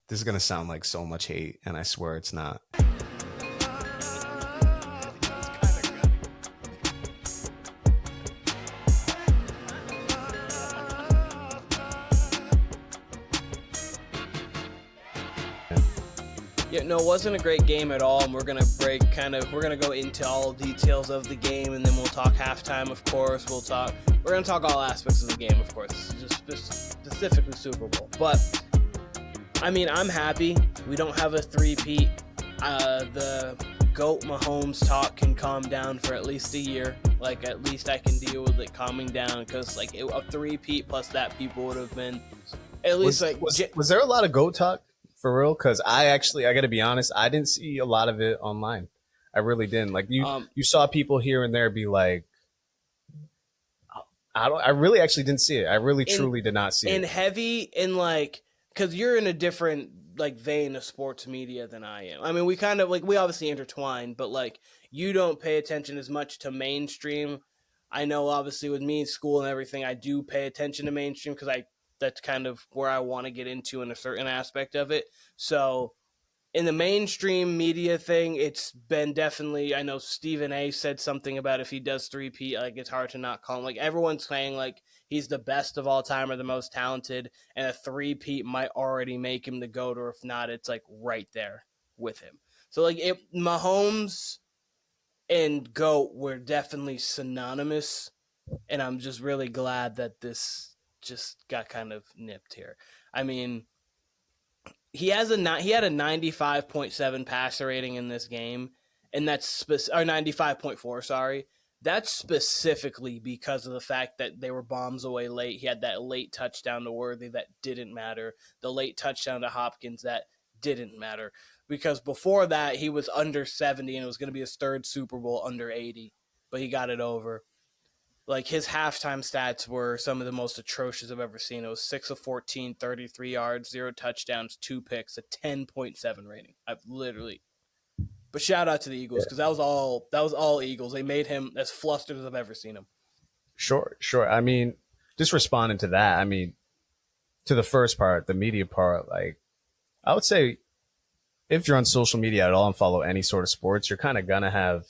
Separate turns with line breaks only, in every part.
This is gonna sound like so much hate, and I swear it's not.
Yeah, no, it wasn't a great game at all, and we're gonna go into all details of the game, and then we'll talk halftime, of course. We're gonna talk all aspects of the game, of course, just specifically Super Bowl. But I mean, I'm happy we don't have a three-peat. The GOAT Mahomes talk can calm down for at least a year. Like, at least I can deal with it calming down, because like a three-peat plus that, people would have been at least
was there a lot of GOAT talk? For real, because I got to be honest, I didn't see a lot of it online. I really didn't. Like you saw people here and there be like, I really actually didn't see it. I really truly did not see it.
And heavy in like, because you're in a different like vein of sports media than I am. I mean, we kind of like, we obviously intertwine, but like you don't pay attention as much to mainstream. I know obviously with me in school and everything, I do pay attention to mainstream because that's kind of where I want to get into in a certain aspect of it. So in the mainstream media thing, it's been definitely, I know Stephen A said something about if he does three-peat, like it's hard to not call him. Like everyone's saying like he's the best of all time or the most talented, and a three-peat might already make him the GOAT, or if not, it's like right there with him. So like Mahomes and GOAT were definitely synonymous, and I'm just really glad that this just got kind of nipped here. I mean, he had a 95.7 passer rating in this game, and that's or 95.4, sorry. That's specifically because of the fact that they were bombs away late. He had that late touchdown to Worthy that didn't matter. The late touchdown to Hopkins that didn't matter. Because before that, he was under 70, and it was going to be his third Super Bowl under 80, but he got it over. Like, his halftime stats were some of the most atrocious I've ever seen. It was 6 of 14, 33 yards, 0 touchdowns, 2 picks, a 10.7 rating. I've literally. But shout out to the Eagles, because that was all Eagles. They made him as flustered as I've ever seen him.
Sure. I mean, just responding to that, I mean, to the first part, the media part, like, I would say if you're on social media at all and follow any sort of sports, you're kind of going to have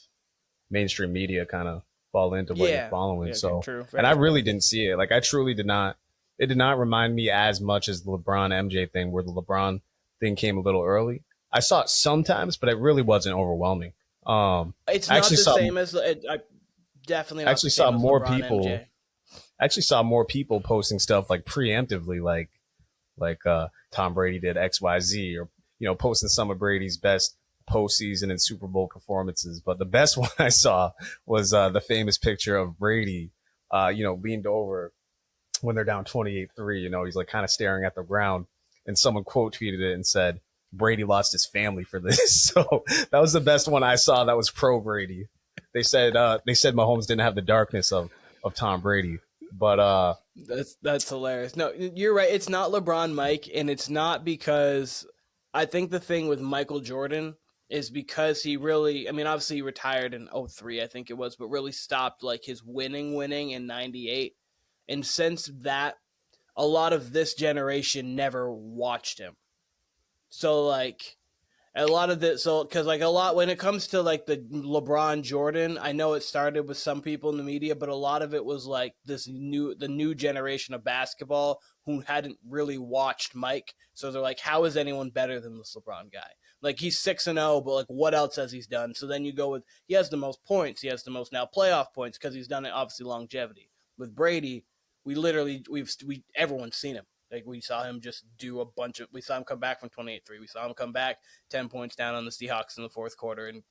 mainstream media kind of fall into what you're following.
Yeah,
so
true.
and I really didn't see it. Like I truly did not. It did not remind me as much as the LeBron MJ thing, where the LeBron thing came a little early. I saw it sometimes, but it really wasn't overwhelming.
It's not the same as I definitely not
actually
the same
saw
as
more
LeBron
people.
MJ.
I actually saw more people posting stuff like preemptively, like Tom Brady did XYZ, or posting some of Brady's best postseason and Super Bowl performances. But the best one I saw was the famous picture of Brady, leaned over when they're down 28-3. He's like kind of staring at the ground, and someone quote tweeted it and said, "Brady lost his family for this." So that was the best one I saw. That was pro Brady. They said Mahomes didn't have the darkness of Tom Brady, but
that's hilarious. No, you're right. It's not LeBron Mike, and it's not because I think the thing with Michael Jordan is because he really, I mean, obviously he retired in 03, I think it was, but really stopped like his winning in 98. And since that, a lot of this generation never watched him. So like a lot of this, because like a lot, when it comes to like the LeBron Jordan, I know it started with some people in the media, but a lot of it was like the new generation of basketball who hadn't really watched Mike. So they're like, how is anyone better than this LeBron guy? Like, he's 6-0, but like, what else has he done? So then you go with, he has the most points. He has the most now playoff points because he's done it, obviously, longevity. With Brady, everyone's seen him. Like, we saw him just do we saw him come back from 28-3. We saw him come back 10 points down on the Seahawks in the fourth quarter and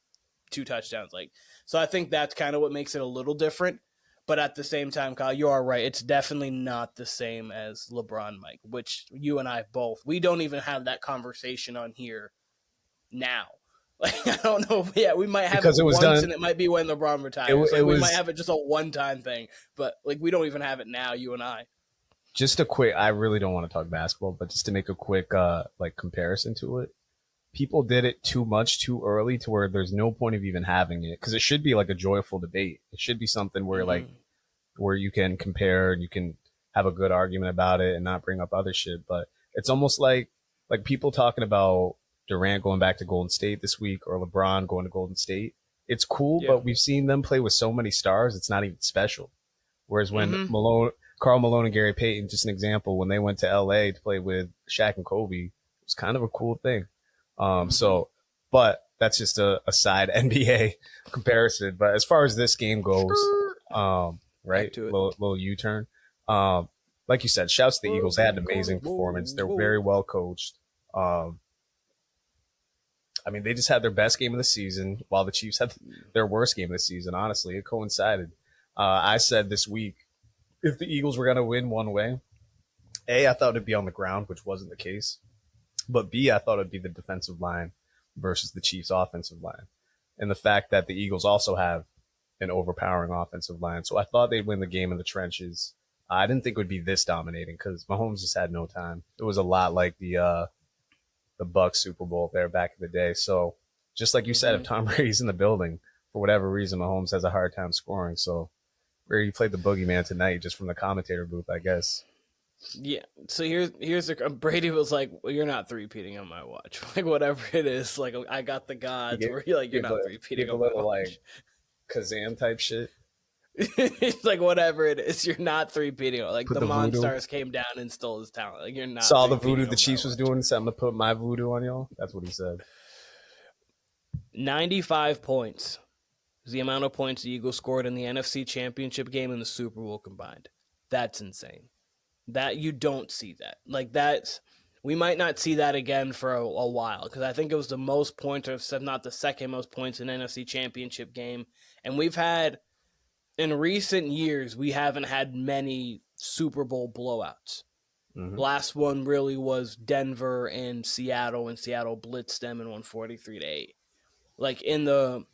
2 touchdowns. Like, so I think that's kind of what makes it a little different. But at the same time, Kyle, you are right. It's definitely not the same as LeBron Mike, which you and I both, we don't even have that conversation on here now. Like, I don't know. Yeah, we might have
because
it
was
once,
done,
and it might be when LeBron retires. We might have it just a one-time thing, but like we don't even have it now, you and I.
Just a quick, I really don't want to talk basketball, but just to make a quick comparison to it, people did it too much too early to where there's no point of even having it, because it should be like a joyful debate. It should be something where where you can compare and you can have a good argument about it and not bring up other shit. But it's almost like like people talking about Durant going back to Golden State this week or LeBron going to Golden State. It's cool,
Yeah.
but we've seen them play with so many stars, it's not even special. Whereas when
Mm-hmm.
Karl Malone and Gary Payton, just an example, when they went to LA to play with Shaq and Kobe, it was kind of a cool thing. So, but that's just a side NBA comparison. But as far as this game goes, right, little U-turn. Like you said, shouts to the Eagles. They had an amazing performance. They're very well coached. I mean, they just had their best game of the season, while the Chiefs had their worst game of the season. Honestly, it coincided. I said this week, if the Eagles were going to win one way, A, I thought it'd be on the ground, which wasn't the case. But B, I thought it'd be the defensive line versus the Chiefs' offensive line. And the fact that the Eagles also have an overpowering offensive line. So I thought they'd win the game in the trenches. I didn't think it would be this dominating because Mahomes just had no time. It was a lot like the Bucks Super Bowl there back in the day. So just like you said, if Tom Brady's in the building, for whatever reason, Mahomes has a hard time scoring. So Brady played the boogeyman tonight just from the commentator booth, I guess.
Yeah. So here's the Brady was like, well, "You're not three-peating on my watch. Like whatever it is, like I got the gods." Where you're not three-peating on my watch. Like
Kazam type shit.
It's like whatever it is, you're not three-peating. Like put the Monstars came down and stole his talent. Like you're not.
Saw the voodoo the Chiefs was doing, so I'm gonna put my voodoo on y'all. That's what he said.
95 points is the amount of points the Eagles scored in the NFC Championship game and the Super Bowl combined. That's insane. That you don't see that. Like that's we might not see that again for a while because I think it was the most points, or not the second most points in NFC Championship game, and we've had. In recent years, we haven't had many Super Bowl blowouts. Last one really was Denver and Seattle blitzed them and won 43-8. Like in the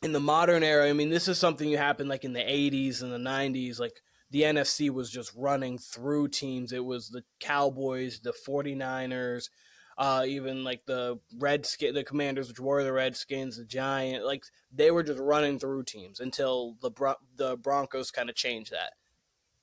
modern era, I mean, this is something that happened like in the 80s and the 90s. Like the NFC was just running through teams. It was the Cowboys, the 49ers, even like the Commanders, which were the Redskins, the Giants, like they were just running through teams until the Broncos kind of changed that.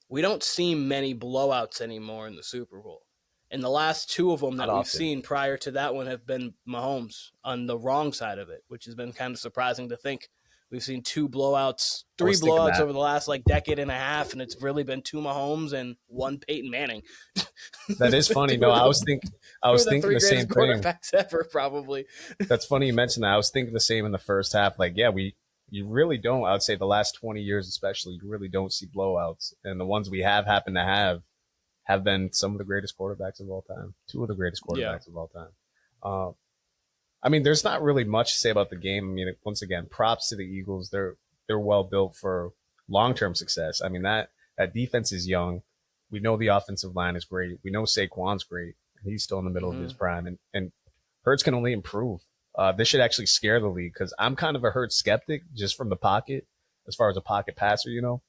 We don't see many blowouts anymore in the Super Bowl. And the last two of them that we've seen prior to that one have been Mahomes on the wrong side of it, which has been kind of surprising to think. We've seen three blowouts over the last like decade and a half, and it's really been two Mahomes and one Peyton Manning.
That is funny. No, I was thinking the same thing.
Quarterbacks ever, probably.
That's funny you mentioned that. I was thinking the same in the first half. Like, yeah, you really don't. I would say the last 20 years, especially, you really don't see blowouts, and the ones we have been some of the greatest quarterbacks of all time. Two of the greatest quarterbacks of all time. I mean, there's not really much to say about the game. I mean, once again, props to the Eagles. They're well built for long-term success. I mean, that defense is young. We know the offensive line is great. We know Saquon's great. He's still in the middle of his prime, and Hurts can only improve. This should actually scare the league because I'm kind of a Hurts skeptic just from the pocket, as far as a pocket passer, you know.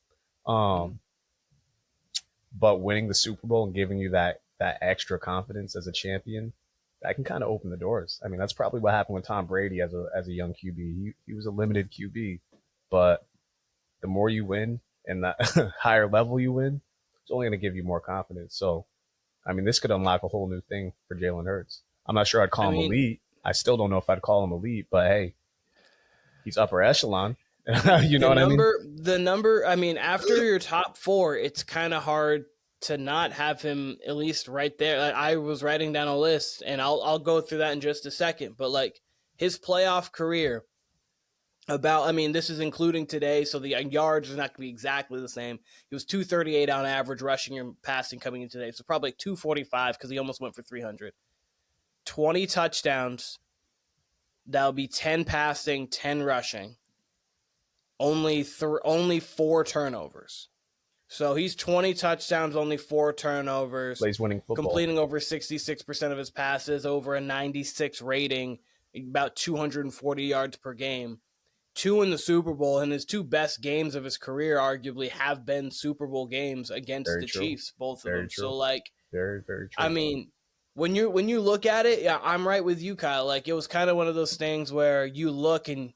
But winning the Super Bowl and giving you that extra confidence as a champion, that can kind of open the doors. I mean, that's probably what happened with Tom Brady as a young QB. He was a limited QB, but the more you win and the higher level you win, it's only going to give you more confidence. So, I mean, this could unlock a whole new thing for Jalen Hurts. I'm not sure I'd call him elite. I still don't know if I'd call him elite, but hey, he's upper echelon. You know what I mean?
The number, I mean, after your top four, it's kind of hard to not have him at least right there. I was writing down a list, and I'll go through that in just a second. But like his playoff career, this is including today, so the yards is not going to be exactly the same. He was 238 on average rushing and passing coming in today, so probably like 245 because he almost went for 300. 20 touchdowns. That'll be 10 passing, 10 rushing. Only 4 turnovers. So he's 20 touchdowns, only 4 turnovers.
Plays winning football.
Completing over 66% of his passes, over a 96 rating, about 240 yards per game. 2 in the Super Bowl, and his 2 best games of his career arguably have been Super Bowl games against the Chiefs, both of them.
True.
So like,
very, very true.
I mean, when you look at it, yeah, I'm right with you, Kyle. Like it was kind of one of those things where you look and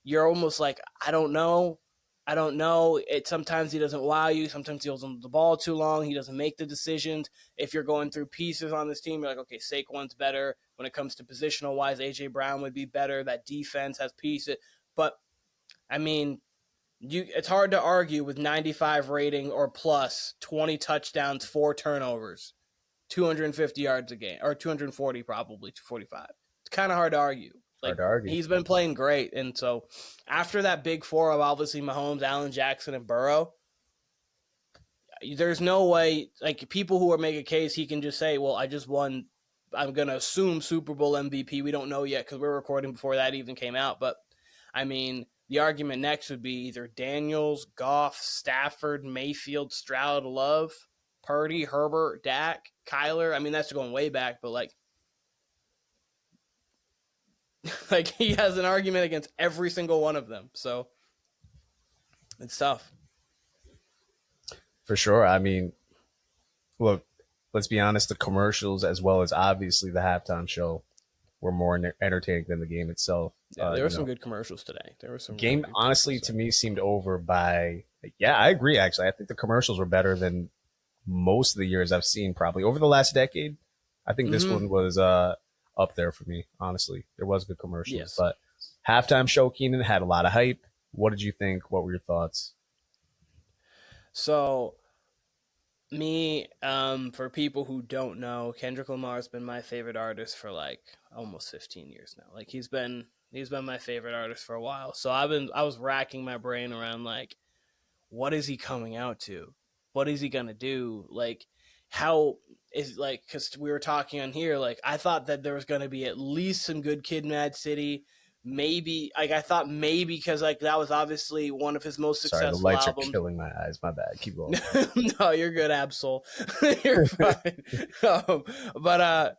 you're almost like, I don't know. I don't know. Sometimes he doesn't wow you. Sometimes he holds on the ball too long. He doesn't make the decisions. If you're going through pieces on this team, you're like, okay, Saquon's better. When it comes to positional wise, AJ Brown would be better. That defense has pieces. But I mean, it's hard to argue with 95 rating or plus, 20 touchdowns, 4 turnovers, 250 yards a game, or 240 probably, 245. It's kind of hard to argue.
Hard
Like,
to argue.
he's been playing great. And so after that big four of obviously Mahomes, Allen, Jackson, and Burrow, there's no way, like, people who are making a case, he can just say, well, I just won. I'm going to assume Super Bowl MVP. We don't know yet because we're recording before that even came out. But, I mean, the argument next would be either Daniels, Goff, Stafford, Mayfield, Stroud, Love, Purdy, Herbert, Dak, Kyler. I mean, that's going way back, but like he has an argument against every single one of them. So it's tough.
For sure. I mean, look, let's be honest, the commercials as well as obviously the halftime show were more entertaining than the game itself.
Yeah, there were some good commercials today. There were some
game
really
honestly to me seemed over by I agree actually. I think the commercials were better than most of the years I've seen probably over the last decade. I think this one was up there for me, honestly. There was good commercials,
Yes.
But halftime show, Keenan, had a lot of hype. What did you think? What were your thoughts?
So me, for people who don't know, Kendrick Lamar has been my favorite artist for like almost 15 years now. Like he's been my favorite artist for a while. So I was racking my brain around like, what is he coming out to? What is he gonna do? Like, how is like, because we were talking on here, like I thought that there was gonna be at least some good Kid, Mad City. Maybe like I thought maybe because like that was obviously one of his most successful
Sorry, the lights
albums.
are killing my eyes. My bad. Keep going.
No, you're good, Absol. You're fine. But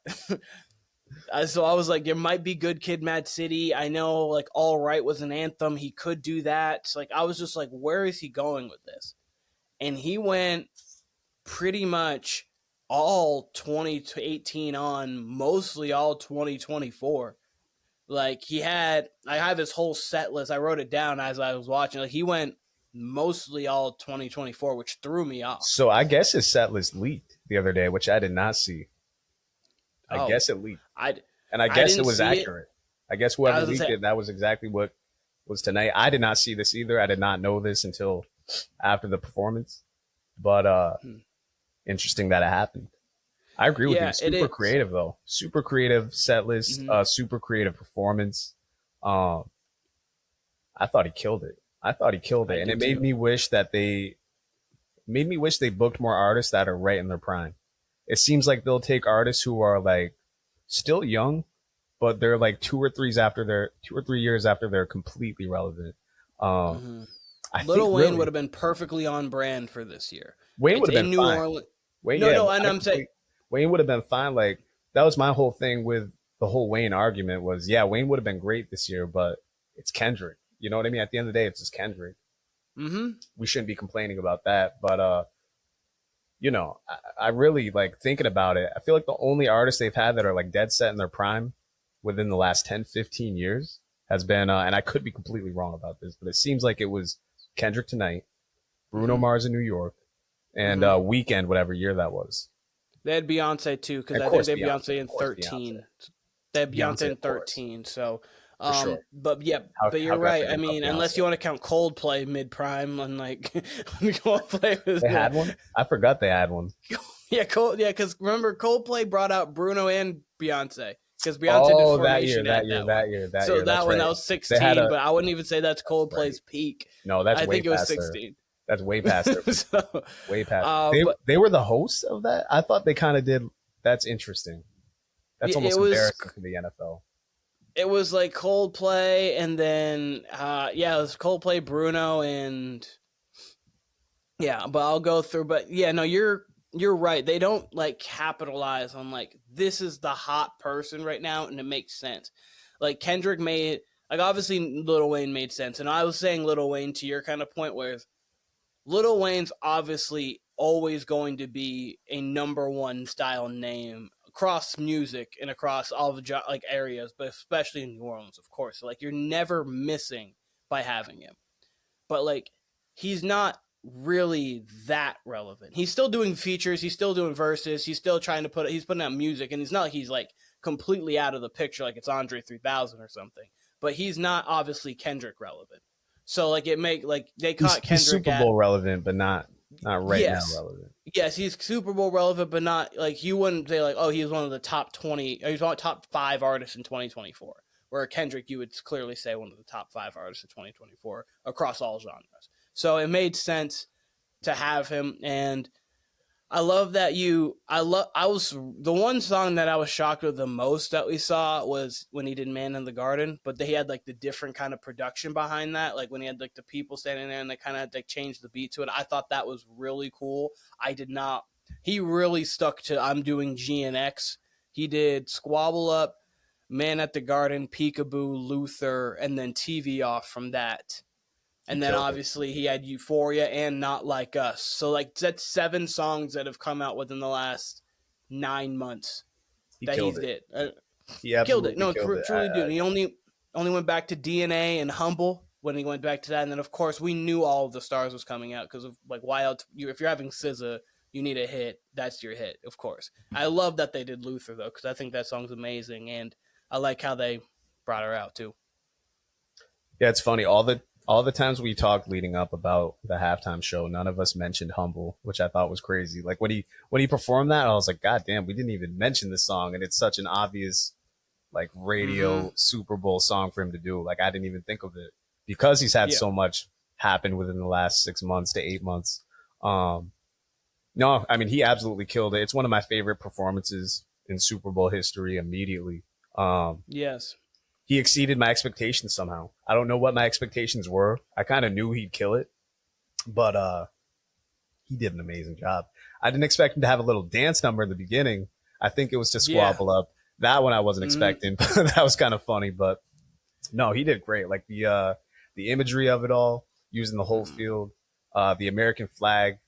so I was like, there might be good Kid, Mad City. I know like All Right was an anthem. He could do that. So, like I was just like, where is he going with this? And he went pretty much all 2018 on, mostly all 2024. Like I have his whole set list. I wrote it down as I was watching. Like he went mostly all 2024, which threw me off.
So I guess his set list leaked the other day, which I did not see. I guess it leaked. I guess it was accurate. I guess whoever leaked it, that was exactly what was tonight. I did not see this either. I did not know this until after the performance. But interesting that it happened. I agree with you. Super creative though. Super creative set list. Super creative performance. I thought he killed it. And it made me wish they booked more artists that are right in their prime. It seems like they'll take artists who are like still young, but they're like 2 or 3 years after they're completely relevant.
Lil Wayne would have been perfectly on brand for this year.
Wayne would have been fine.
I'm saying
Wayne would have been fine. Like that was my whole thing with the whole Wayne argument was, Wayne would have been great this year, but it's Kendrick. You know what I mean? At the end of the day, it's just Kendrick. We shouldn't be complaining about that. But, I really like thinking about it. I feel like the only artists they've had that are like dead set in their prime within the last 10, 15 years has been, and I could be completely wrong about this, but it seems like it was Kendrick tonight, Bruno Mars in New York, and Weekend, whatever year that was.
They had Beyonce too, because I think they had Beyonce in 13. They had Beyonce in 13. So,
sure.
But you're right. I mean, unless you want to count Coldplay mid prime, and like Coldplay was.
They had one. I forgot they had one.
Because remember Coldplay brought out Bruno and Beyonce. Because Beyonce did Formation that year. That was 16, but I wouldn't even say that's Coldplay's peak.
No, that's
I
way
think it was
past
16.
Her. That's way past her. Way past. They were the hosts of that. I thought they kind of did. That's interesting. That's almost embarrassing for the NFL.
It was like Coldplay, and then it was Coldplay, Bruno, and but I'll go through. But no, you're right. They don't like capitalize on like this is the hot person right now, and it makes sense. Like Kendrick made, like obviously Lil Wayne made sense, and I was saying Lil Wayne to your kind of point, whereas Lil Wayne's obviously always going to be a number one style name across music and across all the like areas, but especially in New Orleans, of course. So, like you're never missing by having him. But like he's not really that relevant. He's still doing features, he's still doing verses, he's still trying to he's putting out music, and it's not like he's like completely out of the picture like it's Andre 3000 or something. But he's not obviously Kendrick relevant. So like it make like they caught
He's
Kendrick
Super
at
Bowl relevant, but not right now
yes.
relevant.
Yes, he's Super Bowl relevant, but not like you wouldn't say like, oh, he's one of the top 20, or he's one of the top 5 artists in 2024. Where Kendrick, you would clearly say one of the top 5 artists of 2024 across all genres. So it made sense to have him, and I love that I was the one song that I was shocked with the most that we saw was when he did Man in the Garden, but he had like the different kind of production behind that, like when he had like the people standing there and they kind of like changed the beat to it. I thought that was really cool. I did not. He really stuck to I'm doing G and X. He did Squabble Up, Man at the Garden, Peekaboo, Luther, and then TV Off from that.
He
And then
killed it.
obviously he had Euphoria and Not Like Us. So like that's 7 songs that have come out within the last 9 months
He
that
killed
he's
it.
did.
He
Killed it.
absolutely
No,
killed it.
truly did. He only went back to DNA and Humble when he went back to that. And then of course we knew All of the Stars was coming out because of like why else if you're having SZA, you need a hit. That's your hit, of course. I love that they did Luther though because I think that song's amazing and I like how they brought her out too.
Yeah, it's funny. All the times we talked leading up about the halftime show, none of us mentioned "Humble," which I thought was crazy. Like when he performed that, I was like, God damn, we didn't even mention this song, and it's such an obvious like
Mm-hmm.
radio Super Bowl song for him to do. Like I didn't even think of it because he's had
Yeah.
so much happen within the last 6 months to 8 months. Um, no, I mean he absolutely killed it. It's one of my favorite performances in Super Bowl history. Immediately, um,
Yes.
he exceeded my expectations somehow. I don't know what my expectations were. I kind of knew he'd kill it, but he did an amazing job. I didn't expect him to have a little dance number in the beginning. I think it was to
Yeah.
squabble up. That one I wasn't
Mm-hmm.
expecting. That was kind of funny, but no, he did great. Like the imagery of it all, using the whole
Mm-hmm.
field, the American flag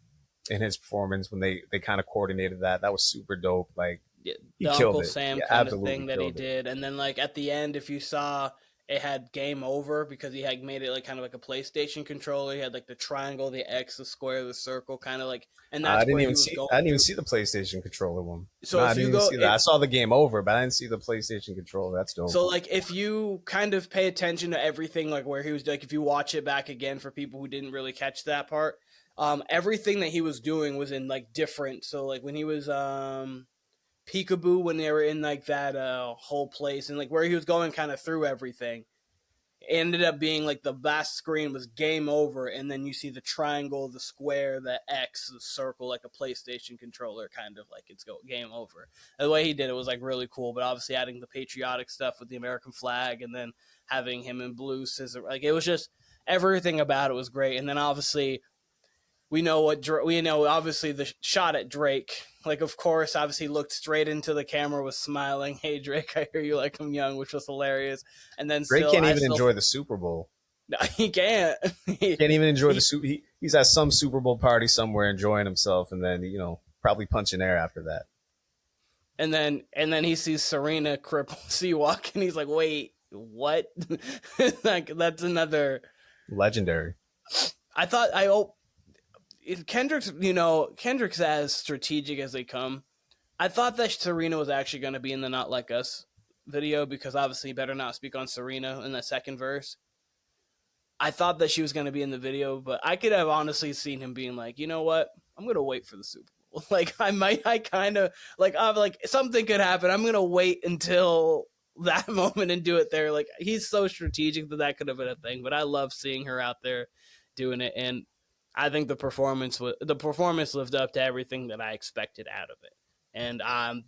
in his performance when they kind of coordinated that. That was super dope. Like he
The
killed
Uncle
it.
Sam
He
kind of
absolutely
thing that he
killed it.
did, and then like at the end, if you saw, it had game over because he had made it like kind of like a PlayStation controller. He had like the triangle, the X, the square, the circle, kind of like, and
I
that's
didn't
where
even
he was
see. I
going
didn't even
through.
see the PlayStation controller one. No,
So
I
if
didn't
you
even
go,
see that. I
if
saw the game over, but I didn't see the PlayStation controller. That's dope.
so like if you kind of pay attention to everything, like where he was, like if you watch it back again for people who didn't really catch that part, everything that he was doing was in like different. So like when he was Peekaboo when they were in like that whole place and like where he was going kind of through everything. It ended up being like the vast screen was game over, and then you see the triangle, the square, the X, the circle, like a PlayStation controller, kind of like it's game over. And the way he did it was like really cool, but obviously adding the patriotic stuff with the American flag, and then having him in blue scissor, like it was just everything about it was great. And then obviously we know we know obviously the shot at Drake. Like of course, obviously looked straight into the camera, was smiling. Hey Drake, I hear you like I'm young, which was hilarious. And then
Drake
still,
can't
I
even
still
enjoy the Super Bowl.
he can't.
Can't even enjoy the
he,
Super. He's at some Super Bowl party somewhere enjoying himself, and then probably punching air after that.
and then he sees Serena cripple Seawalk, and he's like, wait, what? Like that's another.
Legendary.
I thought I hope Kendrick's as strategic as they come. I thought that Serena was actually going to be in the Not Like Us video because obviously you better not speak on Serena in the second verse. I thought that she was going to be in the video, but I could have honestly seen him being like, you know what? I'm going to wait for the Super Bowl. Like I kind of like, I'm like something could happen. I'm going to wait until that moment and do it there. Like he's so strategic that could have been a thing, but I love seeing her out there doing it. And I think the performance lived up to everything that I expected out of it. And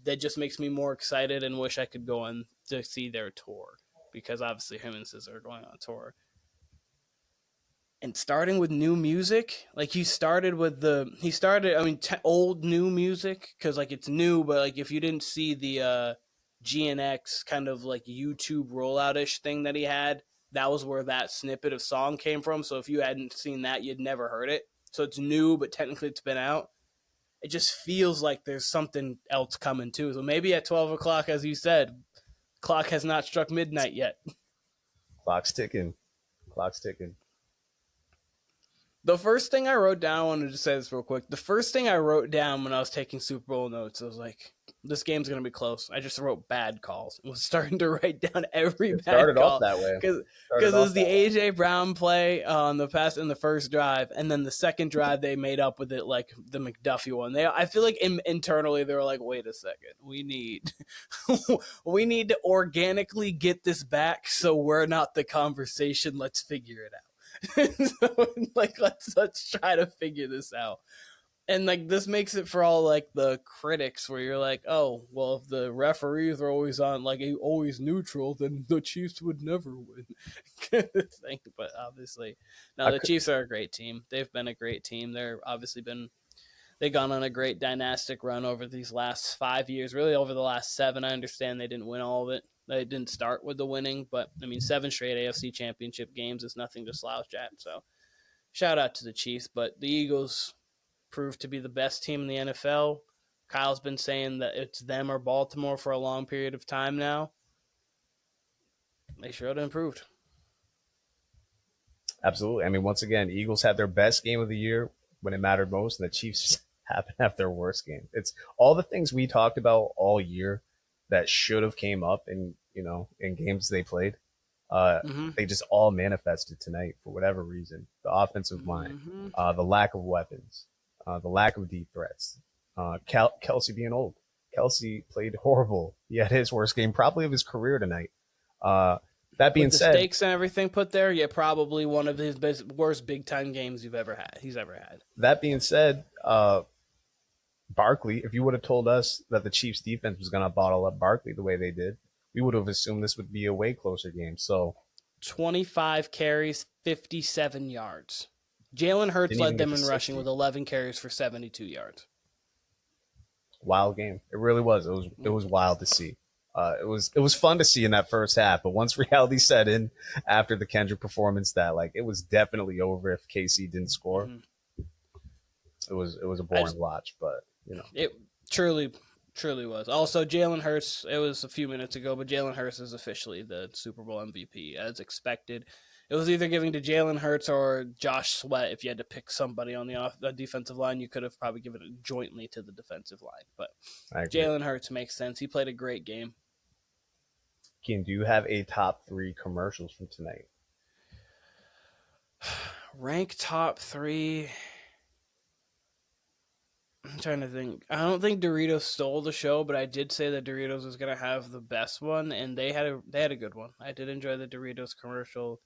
that just makes me more excited and wish I could go on to see their tour because obviously him and SZA are going on tour and starting with new music. Like he started, I mean, old new music because like it's new, but like if you didn't see the GNX kind of like YouTube rollout ish thing that he had, that was where that snippet of song came from. So if you hadn't seen that, you'd never heard it. So it's new, but technically it's been out. It just feels like there's something else coming too. So maybe at 12 o'clock, as you said, clock has not struck midnight yet.
Clock's ticking. Clock's ticking.
The first thing I wrote down, I wanted to say this real quick. The first thing I wrote down when I was taking Super Bowl notes, I was like, this game's going to be close. I just wrote bad calls. I was starting to write down every
It
bad
started off
call
that way.
because
Started
it
off
was the
that way.
AJ Brown play on the pass in the first drive, and then the second drive they made up with it like the McDuffie one. I feel like internally they were like, wait a second, we need we need to organically get this back so we're not the conversation. Let's figure it out. So, like let's try to figure this out. And like this makes it for all like the critics where you're like, oh well, if the referees are always on like always neutral, then the Chiefs would never win. Kind of thing. But obviously, no, the Chiefs are a great team. They've been a great team. They've gone on a great dynastic run over these last 5 years, really over the last 7. I understand they didn't win all of it. They didn't start with the winning, but I mean, 7 straight AFC championship games is nothing to slouch at. So shout out to the Chiefs, but the Eagles proved to be the best team in the NFL. Kyle's been saying that it's them or Baltimore for a long period of time now. They sure have improved.
Absolutely. I mean, once again, Eagles had their best game of the year when it mattered most, and the Chiefs happen to have their worst game. It's all the things we talked about all year that should have came up in games they played. They just all manifested tonight for whatever reason. The offensive line, the lack of weapons, the lack of deep threats, Kelsey being old. Kelsey played horrible. He had his worst game probably of his career tonight. That being
With the
said,
stakes and everything put there, yeah, probably one of his worst big time games he's ever had.
that being said, Barkley, if you would have told us that the Chiefs defense was going to bottle up Barkley the way they did, we would have assumed this would be a way closer game. So
25 carries, 57 yards. Jalen Hurts
didn't even
led
get
them
to
in
60.
rushing with 11 carries for 72 yards.
Wild game. It really was. It was wild to see. It was fun to see in that first half, but once reality set in after the Kendrick performance, that like it was definitely over if KC didn't score. It was a boring watch, but
it truly was. Also, Jalen Hurts. It was a few minutes ago, but Jalen Hurts is officially the Super Bowl MVP as expected. It was either giving to Jalen Hurts or Josh Sweat. If you had to pick somebody on the defensive line, you could have probably given it jointly to the defensive line. But Jalen Hurts makes sense. He played a great game.
Keen, do you have a top 3 commercials from tonight?
Rank top 3. I'm trying to think. I don't think Doritos stole the show, but I did say that Doritos was going to have the best one, and they had a good one. I did enjoy the Doritos commercial.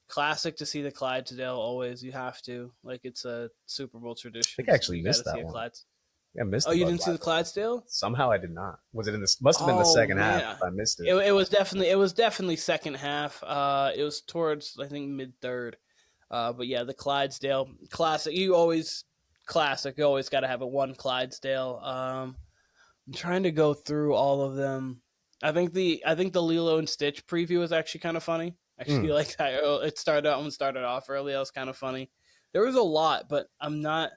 Classic to see the Clydesdale. Always, you have to. Like, it's a Super Bowl tradition.
I think I actually missed that one. I missed.
Oh, you didn't see the Clydesdale?
Somehow I did not. Was it in this? Must have been the second half. I missed it.
It was definitely second half. It was towards I think mid third. But yeah, the Clydesdale classic. You always got to have a one Clydesdale. I'm trying to go through all of them. I think the Lilo and Stitch preview was actually kind of funny. Actually, like it started off early. That was kind of funny. There was a lot, but I'm not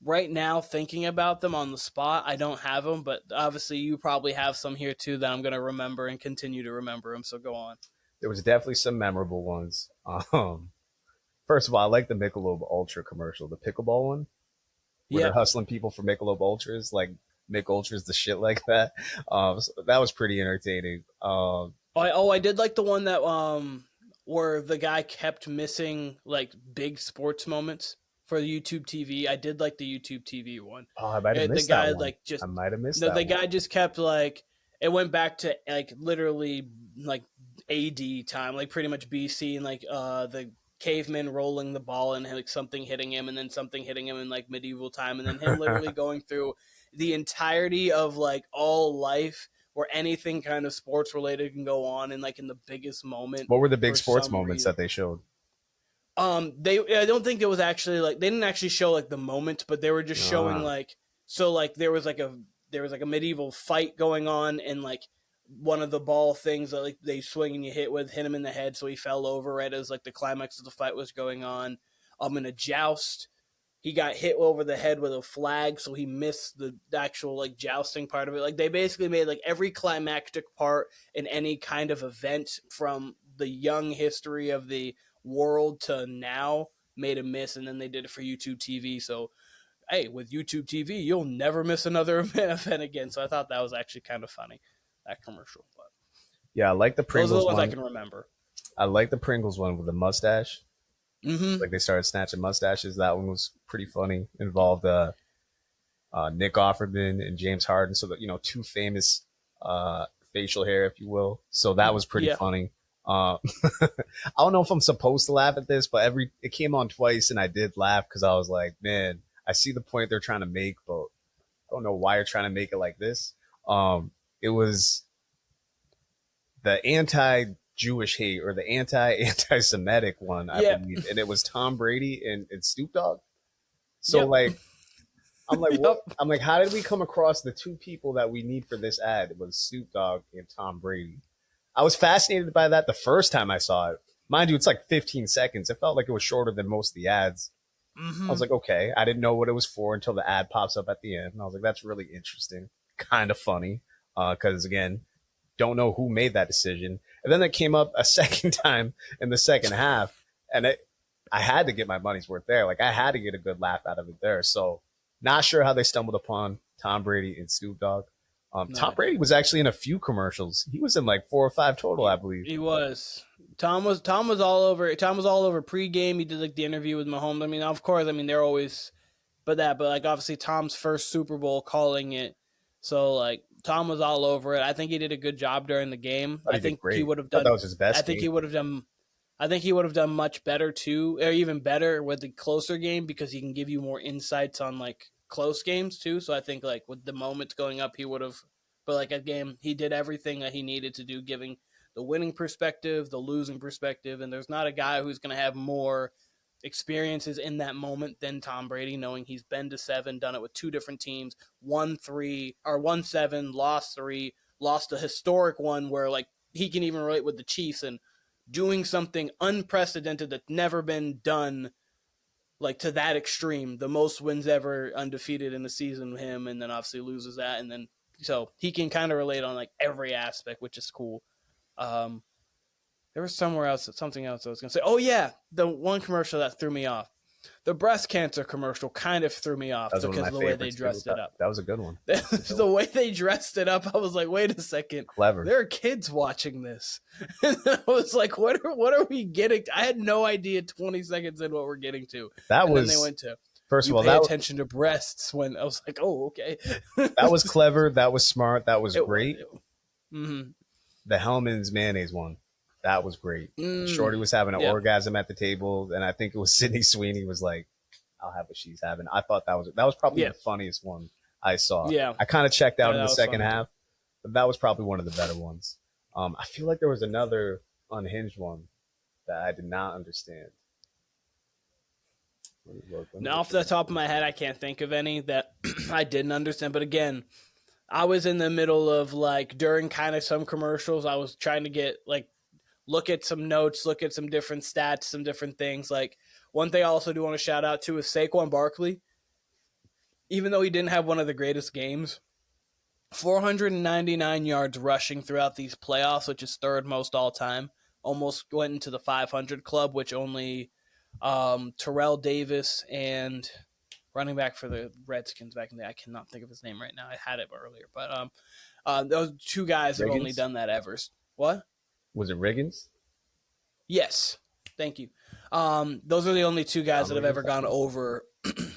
right now thinking about them on the spot. I don't have them, but obviously you probably have some here too that I'm going to remember and continue to remember them. So go on.
There was definitely some memorable ones. First of all, I like the Michelob Ultra commercial, the pickleball one, where they're hustling people for Michelob Ultras, like Mick Ultras, the shit like that. So that was pretty entertaining.
I did like the one that where the guy kept missing like big sports moments for YouTube TV. I did like the YouTube TV one.
Oh, I might have missed that one.
Like just
I might have missed that.
The guy just kept like it went back to like literally like AD time, like pretty much BC, and like the caveman rolling the ball and like something hitting him, and then something hitting him in like medieval time, and then him literally going through the entirety of like all life where anything kind of sports related can go on, and like in the biggest moment.
What were the big sports moments that they showed?
I don't think it was actually like they didn't actually show like the moment, but they were just showing like there was like a medieval fight going on, and like one of the ball things that like they swing and you hit him in the head, so he fell over right as like the climax of the fight was going on. In a joust, he got hit over the head with a flag, so he missed the actual like jousting part of it. Like they basically made like every climactic part in any kind of event from the young history of the world to now made a miss, and then they did it for YouTube TV. So, hey, with YouTube TV, you'll never miss another event again. So I thought that was actually kind of funny, that commercial. But
Yeah, I like the
those are the
Pringles
ones I
one.
can remember.
I like the Pringles one with the mustache.
Mm-hmm.
Like they started snatching mustaches. That one was pretty funny. Involved Nick Offerman and James Harden. So that, two famous facial hair, if you will. So that was pretty
Yeah.
funny. I don't know if I'm supposed to laugh at this, but it came on twice and I did laugh because I was like, man, I see the point they're trying to make, but I don't know why you're trying to make it like this. It was the anti-Jewish hate or the anti-Semitic one, I believe, and it was Tom Brady and Snoop Dogg. So like, I'm like, what? I'm like, how did we come across the two people that we need for this ad? It was Snoop Dogg and Tom Brady. I was fascinated by that the first time I saw it. Mind you, it's like 15 seconds. It felt like it was shorter than most of the ads.
Mm-hmm.
I was like, okay. I didn't know what it was for until the ad pops up at the end. And I was like, that's really interesting. Kind of funny. Because, again, don't know who made that decision. And then it came up a second time in the second half. And I had to get my money's worth there. Like, I had to get a good laugh out of it there. So, not sure how they stumbled upon Tom Brady and Snoop Dogg. Tom Brady was actually in a few commercials. He was in like 4 or 5 total, I believe.
He was. Tom was all over. Tom was all over pregame. He did like the interview with Mahomes. I mean, of course, I mean they're always, but like obviously Tom's first Super Bowl calling it. So like Tom was all over it. I think he did a good job during the game. I think he would have done.
That was his best.
I think he would have done. I think he would have done much better too, or even better with the closer game because he can give you more insights on like close games too. So I think like with the moments going up, he would have. But like a game, he did everything that he needed to do, giving the winning perspective, the losing perspective, and there's not a guy who's going to have more experiences in that moment than Tom Brady, knowing he's been to 7, done it with 2 different teams, won 7, lost 3, lost a historic one where like he can even relate with the Chiefs and doing something unprecedented that's never been done like to that extreme, the most wins ever undefeated in the season with him, and then obviously loses that, and then so he can kind of relate on like every aspect, which is cool. There was something else I was gonna say. Oh yeah, the one commercial that threw me off, the breast cancer commercial, kind of threw me off because of the way they dressed it up.
That was a good one.
The way they dressed it up, I was like, wait a second,
clever.
There are kids watching this. And I was like, what are we getting? I had no idea 20 seconds in what we're getting to.
That
and
was.
Then they went to.
First of all,
pay attention to breasts when I was like, oh, okay.
That was clever. That was smart. That was great.
Mm-hmm.
The Hellman's mayonnaise one. That was great. Shorty was having an orgasm at the table, and I think it was Sydney Sweeney was like, I'll have what she's having. I thought that was probably the funniest one I saw.
Yeah.
I kind of checked out in the second half, but that was probably one of the better ones. I feel like there was another unhinged one that I did not understand.
Now, off the top of my head, I can't think of any that I didn't understand. But again, I was in the middle of like during kind of some commercials, I was trying to get like look at some notes, look at some different stats, some different things. Like one thing I also do want to shout out to is Saquon Barkley. Even though he didn't have one of the greatest games, 499 yards rushing throughout these playoffs, which is third most all time. Almost went into the 500 club, which only Terrell Davis and running back for the Redskins back in the day. I cannot think of his name right now. I had it earlier, but those 2 guys have only done that ever. What?
Was it Riggins?
Yes. Thank you. Those are the only 2 guys that have ever gone over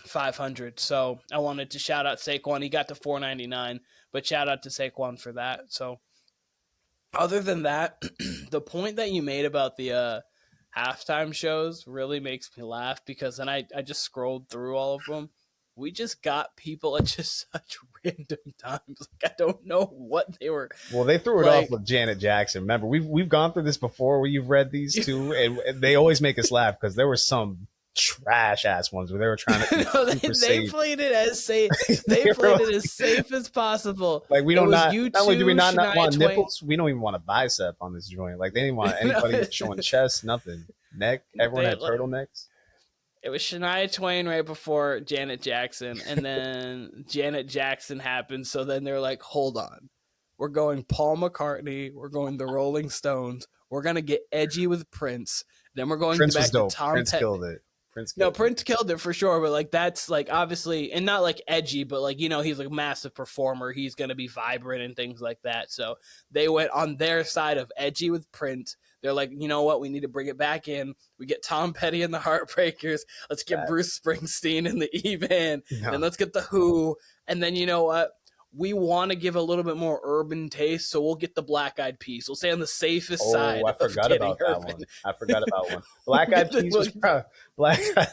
500. So I wanted to shout out Saquon. He got to 499, but shout out to Saquon for that. So other than that, the point that you made about the halftime shows really makes me laugh because then I just scrolled through all of them. We just got people at just such random times. Like I don't know what they were.
Well, they threw it off with Janet Jackson. Remember, we've gone through this before where you've read these too, and they always make us laugh because there were some trash ass ones where they were trying to.
No, they played it as safe. They played it as safe as possible.
Like we don't not only do we not want nipples, we don't even want a bicep on this joint. Like they didn't want anybody showing chest, nothing, neck. Everyone had turtlenecks.
It was Shania Twain right before Janet Jackson, and then Janet Jackson happened. So then they're like, hold on. We're going Paul McCartney. We're going the Rolling Stones. We're going to get edgy with Prince. Then we're going
Prince
back
was dope.
to Tom
Prince
Petty.
killed it. Prince
No,
killed it.
Prince killed it for sure, but like that's like obviously, and not like edgy, but like he's like a massive performer. He's gonna be vibrant and things like that. So they went on their side of edgy with Prince. They're like, you know what, we need to bring it back in. We get Tom Petty and the Heartbreakers. Let's get Bruce Springsteen and the E-Band.
No.
Then let's get the Who. And then you know what? We want to give a little bit more urban taste, so we'll get the Black Eyed Peas. We'll stay on the safest side.
I forgot about that one. I forgot about one. Black Eyed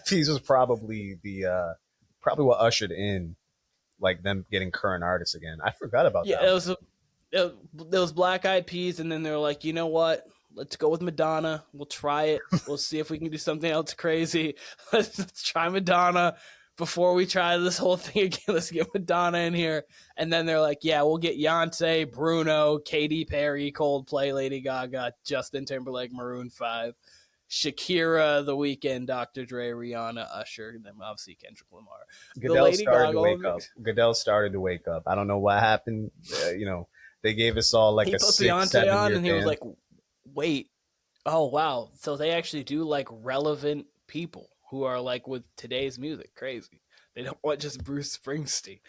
Peas was probably the probably what ushered in like them getting current artists again. I forgot about that.
Yeah, it was Black Eyed Peas, and then they're like, you know what? Let's go with Madonna. We'll try it. We'll see if we can do something else crazy. Let's try Madonna before we try this whole thing again. Let's get Madonna in here. And then they're like, yeah, we'll get Beyonce, Bruno, Katy Perry, Coldplay, Lady Gaga, Justin Timberlake, Maroon 5, Shakira, The Weeknd, Dr. Dre, Rihanna, Usher, and then obviously Kendrick Lamar.
Goodell started to wake up. I don't know what happened. They gave us all like
he
a
put
6,
Beyonce
7
on,
year
and he was like, wait, oh wow, so they actually do like relevant people who are like with today's music. Crazy. They don't want just Bruce Springsteen.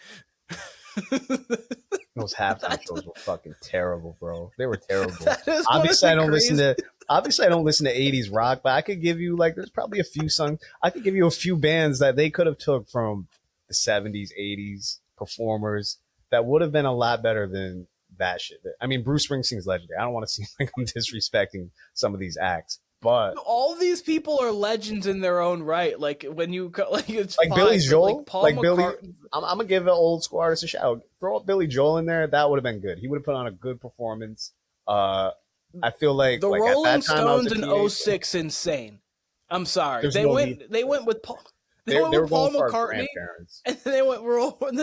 Those halftime shows were fucking terrible, bro. They were terrible. Obviously, I don't listen to 80s rock, but I could give you like there's probably a few songs. I could give you a few bands that they could have took from the 70s, 80s performers that would have been a lot better than that shit. I mean, Bruce Springsteen's legendary. I don't want to seem like I'm disrespecting some of these acts, but
all these people are legends in their own right. Like when you like, it's
like
fine,
Billy Joel,
like Paul
like
McCartney.
Billy. I'm gonna give an old school artist a shout. Throw up Billy Joel in there. That would have been good. He would have put on a good performance. I feel like
the
like
Rolling
at that time,
Stones in 06 insane. I'm sorry.
There's
They
no
went
need.
they went with Paul.
They
went
were
with Paul
going for our
McCartney,
grandparents.
and then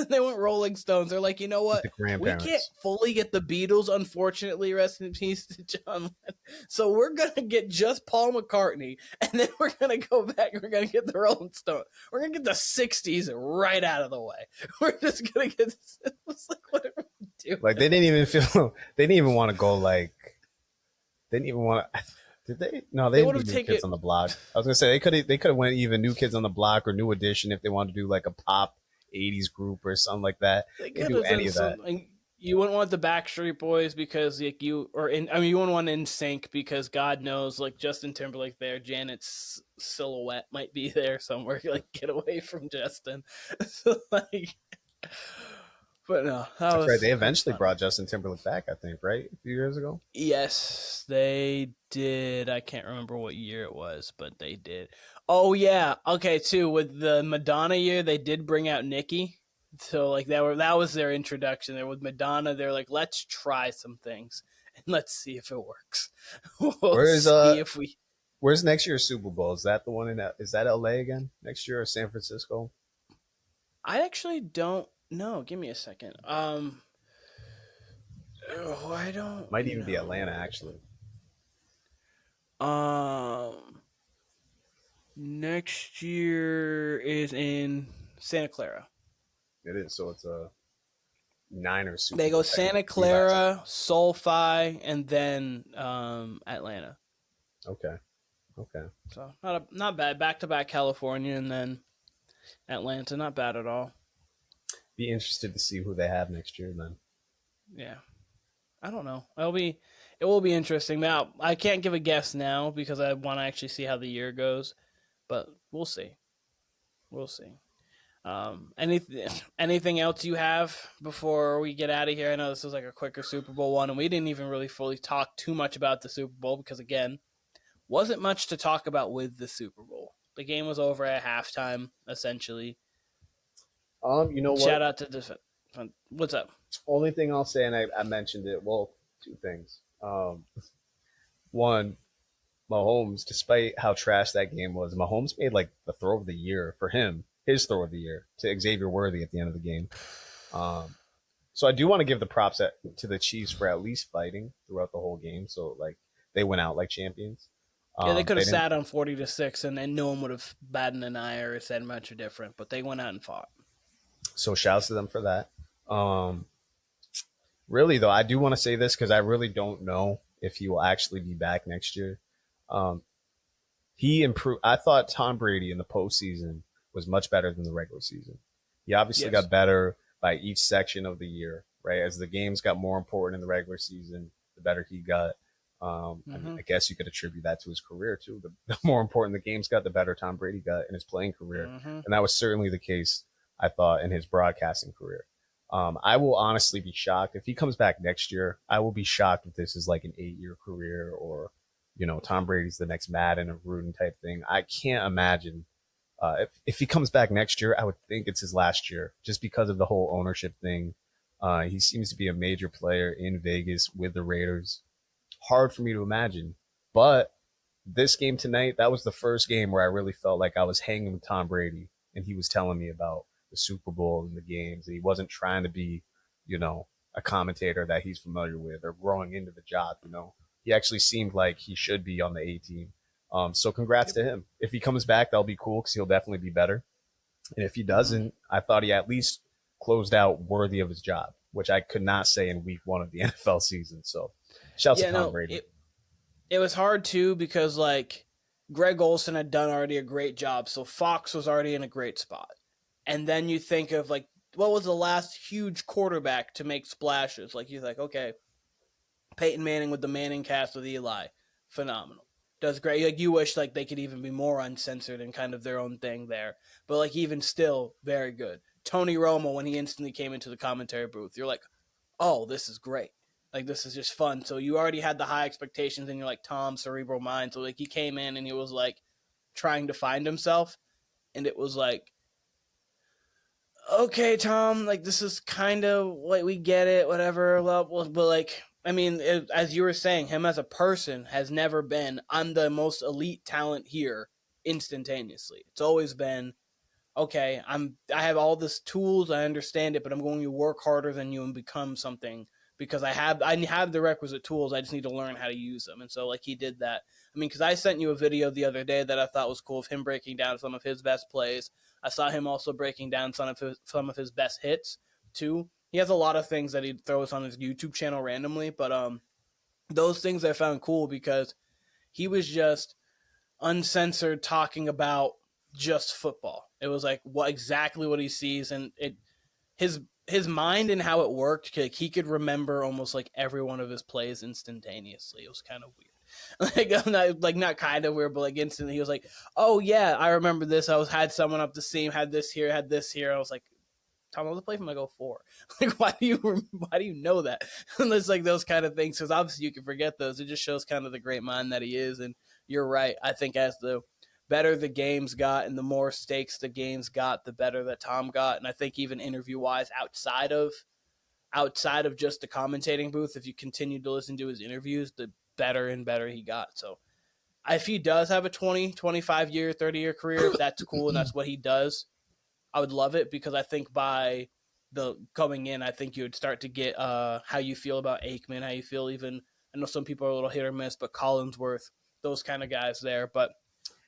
they went Rolling Stones. They're like, you know what?
The
We
grandparents.
can't fully get the Beatles, unfortunately. Rest in peace to John Lennon. So we're gonna get just Paul McCartney, and then we're gonna go back and we're gonna get the Rolling Stones. We're gonna get the '60s right out of the way. We're just gonna get. It's like whatever we do.
Like they didn't even want to go like. They didn't even want to. Did they? No, they didn't do New Kids on the Block. I was gonna say they could have went even New Kids on the Block or New Edition if they wanted to do like a pop '80s group or something like that. They could do any of that.
You wouldn't want the Backstreet Boys because like you wouldn't want NSYNC because God knows like Justin Timberlake there, Janet's silhouette might be there somewhere. Like get away from Justin. So, like, but no,
that's right. They eventually brought Justin Timberlake back, I think, right? A few years ago.
Yes, they did. I can't remember what year it was, but they did. Oh yeah, okay. Too with the Madonna year, they did bring out Nicki. So like that was their introduction there with Madonna. They're like, let's try some things and let's see if it works.
Where's next year's Super Bowl? Is that the one is that LA again next year or San Francisco?
I actually don't know. Give me a second. I don't.
Might even be Atlanta actually.
Next year is in Santa Clara.
It is, so it's a Niners Super
They go
Bowl.
Santa Clara, SoFi, and then Atlanta.
Okay.
So not bad. Back to back California and then Atlanta. Not bad at all.
Be interested to see who they have next year then.
Yeah, I don't know. It will be interesting. Now I can't give a guess now because I want to actually see how the year goes, but we'll see. Anything else you have before we get out of here? I know this was like a quicker Super Bowl one, and we didn't even really fully talk too much about the Super Bowl because, again, wasn't much to talk about with the Super Bowl. The game was over at halftime, essentially.
You know what?
Shout out to what's up?
Only thing I'll say, and I mentioned it. Well, two things. One, Mahomes, despite how trash that game was, Mahomes made like the throw of the year for him. His throw of the year to Xavier Worthy at the end of the game. So I do want to give the props to the Chiefs for at least fighting throughout the whole game. So like they went out like champions.
Yeah, they could have sat on 40-6 and no one would have batted an eye or said much different, but they went out and fought.
So shouts to them for that. Really though, I do want to say this because I really don't know if he will actually be back next year. he improved. I thought Tom Brady in the postseason was much better than the regular season. He obviously
Yes.
got better by each section of the year, right? As the games got more important in the regular season, the better he got. And I guess you could attribute that to his career too. The more important the games got, the better Tom Brady got in his playing career, and that was certainly the case. I thought in his broadcasting career. I will honestly be shocked if he comes back next year. I will be shocked if this is like an 8-year career or, Tom Brady's the next Madden or Gruden type thing. I can't imagine. If he comes back next year, I would think it's his last year just because of the whole ownership thing. He seems to be a major player in Vegas with the Raiders. Hard for me to imagine. But this game tonight, that was the first game where I really felt like I was hanging with Tom Brady and he was telling me about the Super Bowl and the games. And he wasn't trying to be, a commentator that he's familiar with or growing into the job, He actually seemed like he should be on the A team. So congrats to him. If he comes back, that'll be cool because he'll definitely be better. And if he doesn't, I thought he at least closed out worthy of his job, which I could not say in week 1 of the NFL season. So shouts to Tom Brady.
It was hard too because like Greg Olsen had done already a great job, so Fox was already in a great spot. And then you think of like what was the last huge quarterback to make splashes? Like you're like, okay, Peyton Manning with the Manning cast with Eli, phenomenal. Does great. Like you wish like they could even be more uncensored and kind of their own thing there. But like even still, very good. Tony Romo, when he instantly came into the commentary booth, you're like, oh, this is great. Like this is just fun. So you already had the high expectations and you're like Tom, cerebral mind. So like he came in and he was like trying to find himself. And it was like, okay, Tom, like this is kind of like we get it, whatever. But like, I mean, as you were saying, him as a person has never been, I'm the most elite talent here instantaneously. It's always been, okay, I have all this tools, I understand it, but I'm going to work harder than you and become something because I have the requisite tools. I just need to learn how to use them. And so like he did that. I mean, because I sent you a video the other day that I thought was cool of him breaking down some of his best plays. I saw him also breaking down some of his best hits too. He has a lot of things that he throws on his YouTube channel randomly, but those things I found cool because he was just uncensored talking about just football. It was like exactly what he sees, and his mind and how it worked. Like he could remember almost like every one of his plays instantaneously. It was kind of weird. Not kind of weird, but like instantly he was like, "Oh yeah, I remember this. Had someone up the seam, had this here, had this here." I was like, Tom, I was playing from like 04. Like, why do you know that? And it's like those kind of things, because obviously you can forget those. It just shows kind of the great mind that he is. And you're right. I think as the better the games got and the more stakes the games got, the better that Tom got. And I think even interview wise, outside of just the commentating booth, if you continue to listen to his interviews, the better and better he got. So if he does have a 20, 25 year, 30-year career, if that's cool and that's what he does, I would love it, because I think by the coming in, I think you would start to get how you feel about Aikman, how you feel even, I know some people are a little hit or miss, but Collinsworth, those kind of guys there. But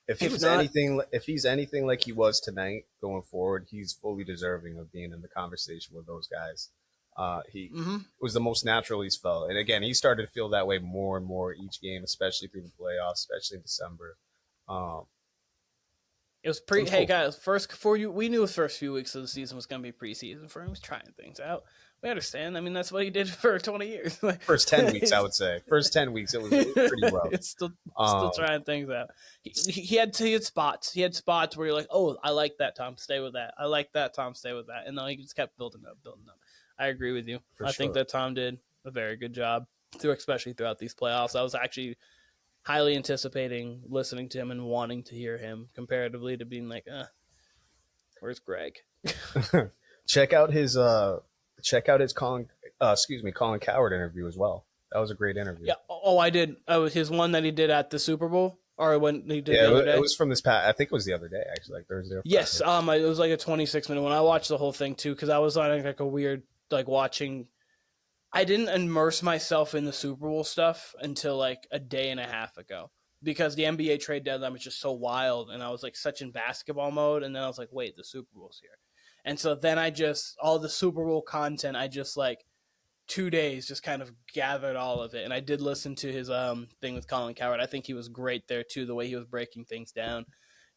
if he's anything like he was tonight going forward, he's fully deserving of being in the conversation with those guys. He was the most natural he's felt. And again, he started to feel that way more and more each game, especially through the playoffs, especially in December.
It was pretty. Hey guys, we knew the first few weeks of the season was going to be preseason for him. He was trying things out. We understand. I mean, that's what he did for 20 years.
First 10 weeks, I would say. First 10 weeks, it was pretty rough.
It's still trying things out. He had spots. He had spots where you're like, oh, I like that, Tom. Stay with that. I like that, Tom. Stay with that. And then he just kept building up. I agree with you. I think that Tom did a very good job, especially throughout these playoffs. I was actually highly anticipating listening to him and wanting to hear him comparatively to being like, where's Greg?
check out his Colin Cowherd interview as well. That was a great interview.
Yeah. Oh, I did. Oh, his one that he did at the Super Bowl, or when he did.
Yeah, the other day? It was from this past. I think it was the other day, actually, like Thursday.
Yes. It was like a 26-minute one. I watched the whole thing too because I was on like a weird watching. I didn't immerse myself in the Super Bowl stuff until like a day and a half ago, because the NBA trade deadline was just so wild, and I was like such in basketball mode, and then I was like, wait, the Super Bowl's here. And so then all the Super Bowl content, I just like 2 days just kind of gathered all of it. And I did listen to his thing with Colin Cowherd. I think he was great there too, the way he was breaking things down.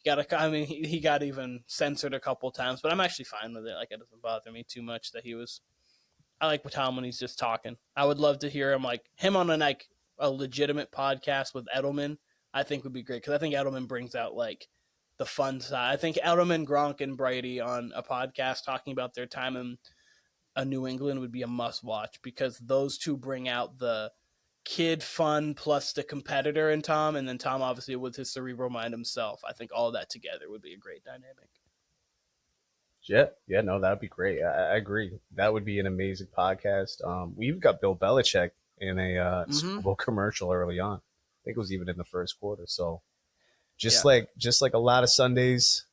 He got even censored a couple times, but I'm actually fine with it. Like, it doesn't bother me too much that he was. I like Tom when he's just talking. I would love to hear him on a legitimate podcast with Edelman. I think would be great because I think Edelman brings out like the fun side. I think Edelman, Gronk, and Brady on a podcast talking about their time in New England would be a must watch because those two bring out the kid fun plus the competitor in Tom, and then Tom obviously with his cerebral mind himself. I think all that together would be a great dynamic.
Yeah, no, that'd be great. I agree. That would be an amazing podcast. We've got Bill Belichick in a Super Bowl commercial early on. I think it was even in the first quarter. So just like a lot of Sundays,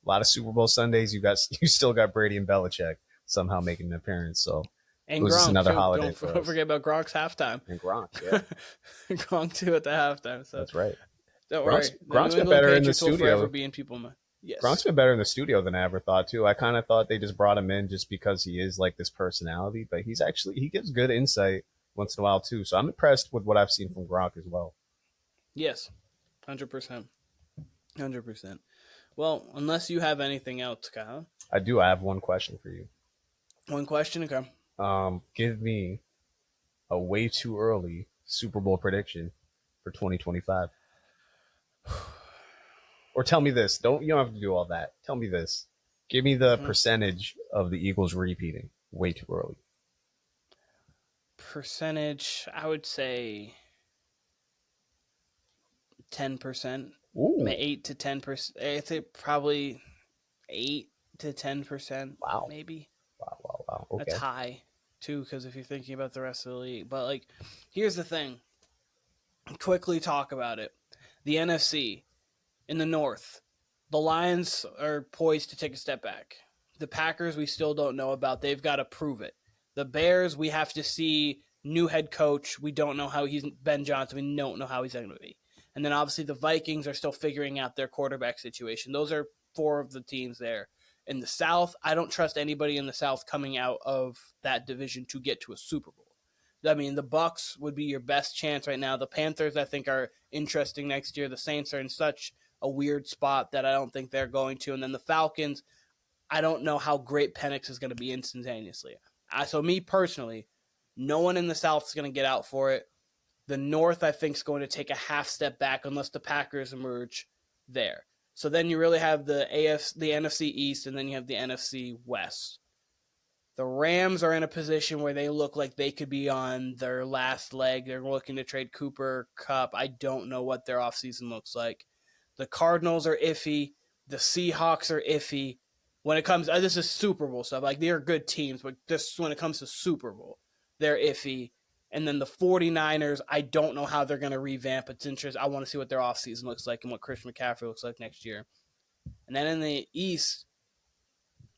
a lot of Super Bowl Sundays, you still got Brady and Belichick somehow making an appearance. So
and
it was
Gronk,
just another
too.
holiday
Don't forget about Gronk's halftime.
And Gronk, yeah.
Gronk too at the halftime. So
that's right.
Don't worry.
Gronk's been better in the studio.
Forever be in people's mind. Yes.
Gronk's been better in the studio than I ever thought too. I kind of thought they just brought him in just because he is like this personality, but he gives good insight once in a while too. So I'm impressed with what I've seen from Gronk as well.
Yes, 100%. 100%. Well, unless you have anything else, Kyle.
I do. I have one question for you.
One question, okay.
Give me a way too early Super Bowl prediction for 2025. Or tell me this. You don't have to do all that. Tell me this. Give me the percentage of the Eagles repeating way too early.
Percentage, I would say 10%.
Ooh.
8 to 10%. I think probably 8 to 10%.
Wow.
Maybe.
Wow. Okay.
That's high, too, because if you're thinking about the rest of the league. But, like, here's the thing. Quickly talk about it. The NFC in the North, the Lions are poised to take a step back. The Packers, we still don't know about. They've got to prove it. The Bears, we have to see new head coach. We don't know how he's Ben Johnson. We don't know how he's going to be. And then obviously the Vikings are still figuring out their quarterback situation. Those are 4 of the teams there. In the South, I don't trust anybody in the South coming out of that division to get to a Super Bowl. I mean, the Bucs would be your best chance right now. The Panthers, I think, are interesting next year. The Saints are in such a weird spot that I don't think they're going to. And then the Falcons, I don't know how great Penix is going to be instantaneously. So me personally, no one in the South is going to get out for it. The North, I think, is going to take a half step back unless the Packers emerge there. So then you really have the NFC East, and then you have the NFC West. The Rams are in a position where they look like they could be on their last leg. They're looking to trade Cooper Kupp. I don't know what their offseason looks like. The Cardinals are iffy. The Seahawks are iffy. When it comes, this is Super Bowl stuff. Like, they're good teams, but just when it comes to Super Bowl, they're iffy. And then the 49ers, I don't know how they're going to revamp. It's interesting. I want to see what their offseason looks like and what Christian McCaffrey looks like next year. And then in the East,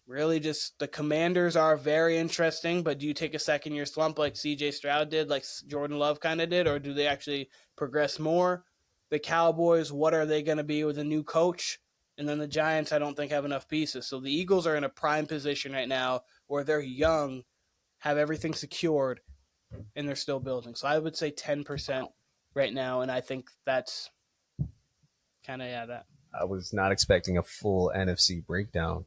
really just the Commanders are very interesting, but do you take a second-year slump like C.J. Stroud did, like Jordan Love kind of did, or do they actually progress more? The Cowboys, what are they going to be with a new coach? And then the Giants, I don't think, have enough pieces. So the Eagles are in a prime position right now where they're young, have everything secured, and they're still building. So I would say 10% right now, and I think that's kind of, that.
I was not expecting a full NFC breakdown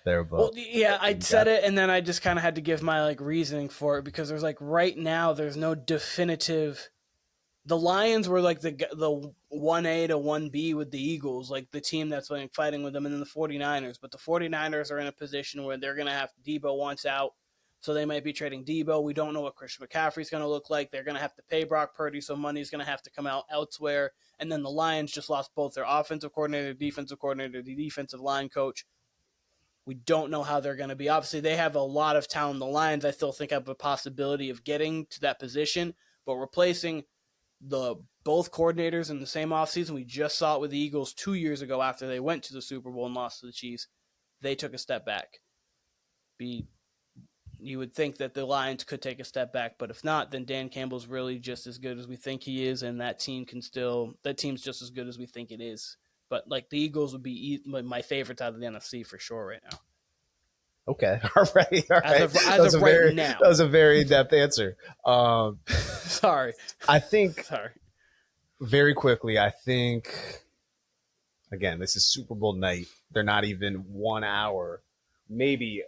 there, but
well, yeah, I said it, and then I just kind of had to give my reasoning for it because there's right now there's no definitive. The Lions were the 1A to 1B with the Eagles, the team that's fighting with them, and then the 49ers. But the 49ers are in a position where they're going to have Debo wants out, so they might be trading Debo. We don't know what Christian McCaffrey's going to look like. They're going to have to pay Brock Purdy, so money's going to have to come out elsewhere. And then the Lions just lost both their offensive coordinator, defensive coordinator, the defensive line coach. We don't know how they're going to be. Obviously, they have a lot of talent. The Lions, I still think, have a possibility of getting to that position, but replacing both coordinators in the same offseason, we just saw it with the Eagles 2 years ago after they went to the Super Bowl and lost to the Chiefs. They took a step back. You would think that the Lions could take a step back, but if not, then Dan Campbell's really just as good as we think he is, and that team's just as good as we think it is. But the Eagles would be my favorites out of the NFC for sure right now.
Okay. All right. All right.
As of right now.
That was a very in-depth answer.
Sorry.
I think
Sorry.
very quickly, I think, again, this is Super Bowl night. They're not even 1 hour, maybe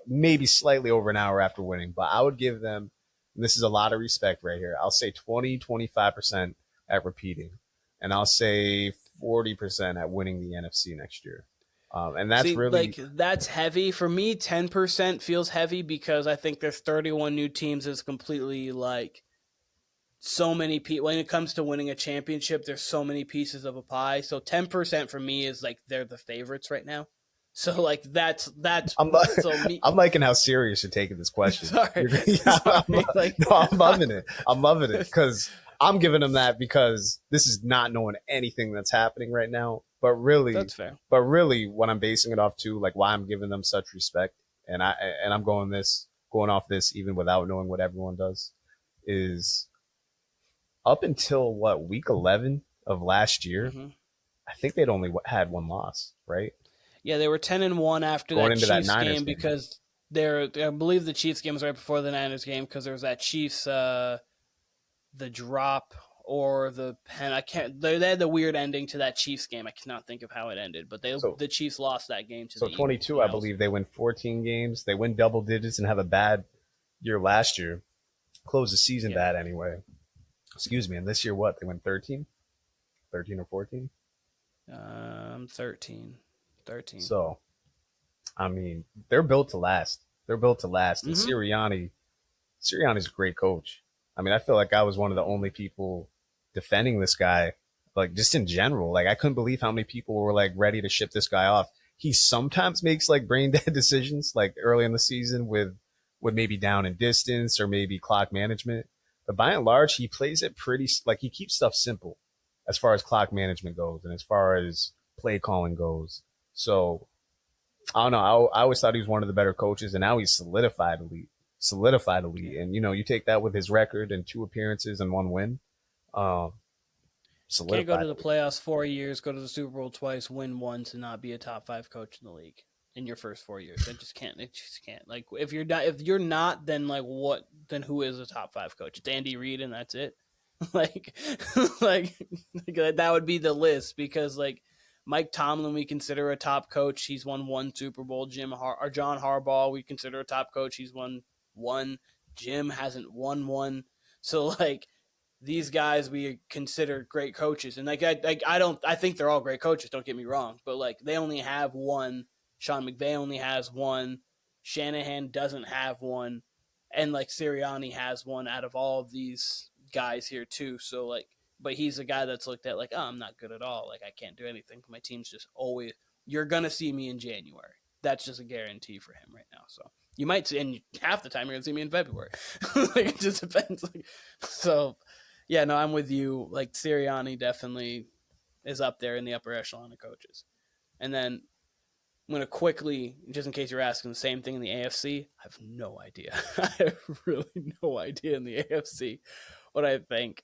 slightly over an hour after winning, but I would give them, and this is a lot of respect right here. I'll say 20-25% at repeating, and I'll say 40% at winning the NFC next year. And that's really
that's heavy for me. 10% feels heavy because I think there's 31 new teams is completely like so many people. When it comes to winning a championship, there's so many pieces of a pie. So 10% for me is like they're the favorites right now. So like that's
I'm,
so me.
I'm liking how serious you're taking this question.
Sorry,
I'm loving it. I'm loving it because I'm giving them that because this is not knowing anything that's happening right now. But really,
that's fair.
But really, what I'm basing it off to, like why I'm giving them such respect, and I'm going off this even without knowing what everyone does, is up until what week 11 of last year, I think they'd only had one loss, right?
Yeah, they were 10-1 after
Going
that
into
Chiefs
that
game because I believe the Chiefs game was right before the Niners game because there was that Chiefs the drop or the pen. I can't. They had the weird ending to that Chiefs game. I cannot think of how it ended, but the Chiefs lost that game to the
22.
Eagles.
I believe they win 14 games. They win double digits and have a bad year last year. Close the season bad anyway. Excuse me. And this year, what? They went 13? 13 or 14?
13.
So, I mean, they're built to last. They're built to last. And Sirianni's a great coach. I mean, I feel like I was one of the only people defending this guy, like just in general. Like I couldn't believe how many people were like ready to ship this guy off. He sometimes makes like brain dead decisions, like early in the season with maybe down and distance or maybe clock management. But by and large, he plays it pretty like he keeps stuff simple as far as clock management goes and as far as play calling goes. So I don't know. I always thought he was one of the better coaches, and now he's solidified elite. And you take that with his record and 2 appearances and 1 win.
Can't go to the playoffs 4 years, go to the Super Bowl twice, win once, and not be a top 5 coach in the league in your first 4 years. It just can't. Like if you're not, then like what? Then who is a top 5 coach? It's Andy Reid, and that's it. like that would be the list because like Mike Tomlin we consider a top coach. He's won 1 Super Bowl. John Harbaugh we consider a top coach. He's won 1. Jim hasn't won 1. So like these guys we consider great coaches, and like I think they're all great coaches. Don't get me wrong, but like they only have 1. Sean McVay only has 1. Shanahan doesn't have 1, and like Sirianni has 1 out of all of these guys here too. So like, but he's a guy that's looked at like, oh, I'm not good at all. Like I can't do anything. My team's just always. You're gonna see me in January. That's just a guarantee for him right now. So you might see, and half the time you're gonna see me in February. Like it just depends. Like, so yeah, no, I'm with you. Like Sirianni definitely is up there in the upper echelon of coaches. And then I'm going to quickly, just in case you're asking the same thing in the AFC, I have no idea. I have really no idea in the AFC what I think.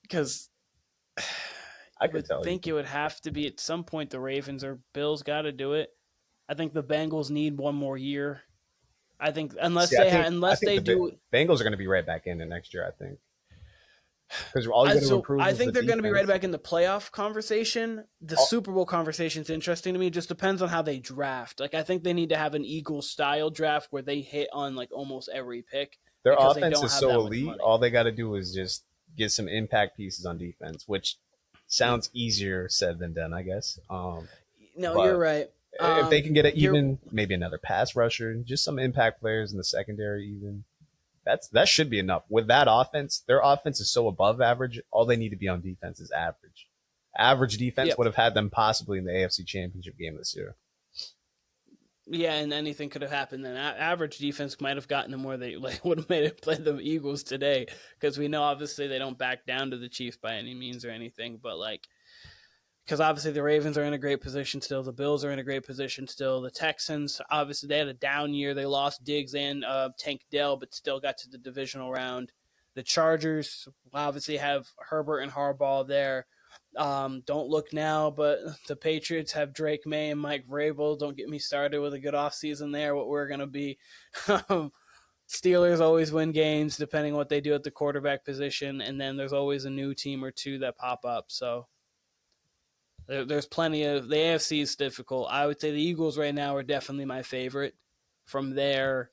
Because I would think it would have to be at some point the Ravens or Bills got to do it. I think the Bengals need 1 more year. I think unless they do,
Bengals are going to be right back in it next year. I think
because all you got to improve. I think they're going to be right back in the playoff conversation. The Super Bowl conversation is interesting to me. It just depends on how they draft. Like I think they need to have an Eagles style draft where they hit on like almost every pick.
Their offense is so elite. All they got to do is just get some impact pieces on defense, which sounds easier said than done, I guess.
No, you're right.
If they can get it even, maybe another pass rusher, just some impact players in the secondary, even that should be enough. With that offense, their offense is so above average. All they need to be on defense is average. Average defense would have had them possibly in the AFC Championship game this year.
Yeah, and anything could have happened then. Average defense might have gotten them where they would have made it play the Eagles today, because we know obviously they don't back down to the Chiefs by any means or anything, but like, because obviously the Ravens are in a great position still, the Bills are in a great position still, the Texans obviously they had a down year, they lost Diggs and Tank Dell, but still got to the divisional round. The Chargers obviously have Herbert and Harbaugh there. Don't look now, but the Patriots have Drake May and Mike Vrabel. Don't get me started with a good offseason there, what we're going to be. Steelers always win games depending on what they do at the quarterback position, and then there's always a new team or two that pop up. So there's plenty of the AFC is difficult. I would say the Eagles right now are definitely my favorite. From there,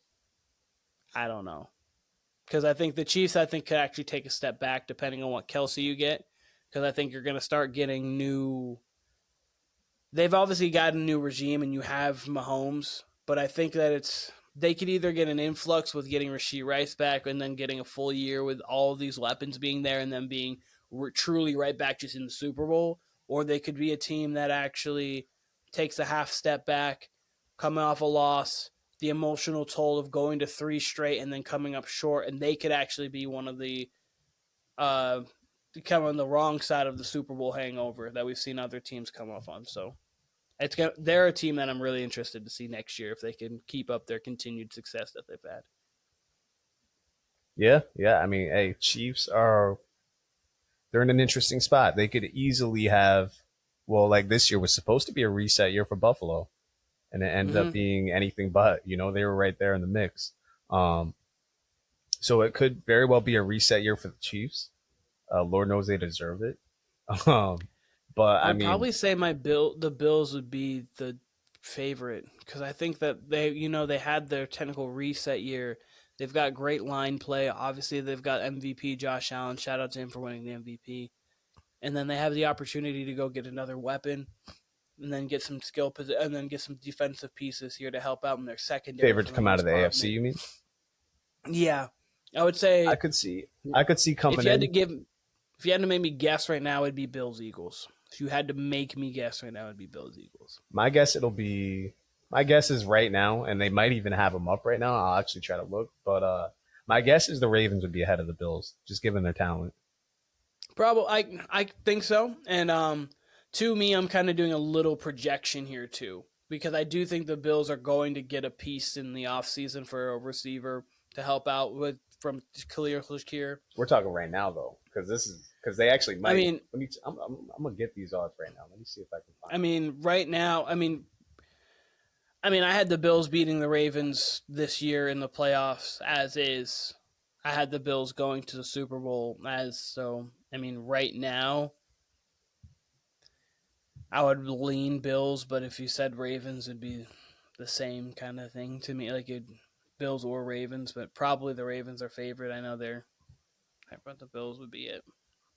I don't know, because I think the Chiefs could actually take a step back depending on what Kelsey you get, because I think you're going to start getting new. They've obviously got a new regime, and you have Mahomes, but I think that they could either get an influx with getting Rashee Rice back and then getting a full year with all of these weapons being there and then being truly right back just in the Super Bowl, or they could be a team that actually takes a half step back, coming off a loss, the emotional toll of going to 3 straight and then coming up short, and they could actually be one of the come on the wrong side of the Super Bowl hangover that we've seen other teams come off on. So they're a team that I'm really interested to see next year if they can keep up their continued success that they've had.
Yeah. I mean, hey, Chiefs are they're in an interesting spot. They could easily have, well, like this year was supposed to be a reset year for Buffalo, and it ended up being anything but. You know, they were right there in the mix. Um, so it could very well be a reset year for the Chiefs. Lord knows they deserve it. Um, but I
I'd
mean,
probably say the Bills would be the favorite because I think that they had their technical reset year. They've got great line play. Obviously, they've got MVP Josh Allen. Shout out to him for winning the MVP. And then they have the opportunity to go get another weapon, and then get some and then get some defensive pieces here to help out in their secondary
favorite
for
to
the
come out
most
of the
part.
AFC, you mean?
Yeah, I would
I
say
could see, I could see coming
if you had to
in.
give, if you had to make me guess right now, it'd be Bills Eagles. If you had to make me guess right now, it'd be Bills Eagles.
My guess it'll be. My guess is right now, and they might even have them up right now. I'll actually try to look, but my guess is the Ravens would be ahead of the Bills, just given their talent.
Probably, I think so. And to me, I'm kind of doing a little projection here too, because I do think the Bills are going to get a piece in the offseason for a receiver to help out with from Khalil Shakir.
We're talking right now though, because they actually
I
might.
mean,
Let me. I'm gonna get these odds right now. Let me see if I can find.
I mean, right now, I had the Bills beating the Ravens this year in the playoffs as is. I had the Bills going to the Super Bowl as so. I mean, right now, I would lean Bills, but if you said Ravens, it'd be the same kind of thing to me. Like Bills or Ravens, but probably the Ravens are favorite. I know they're. But the Bills would be it.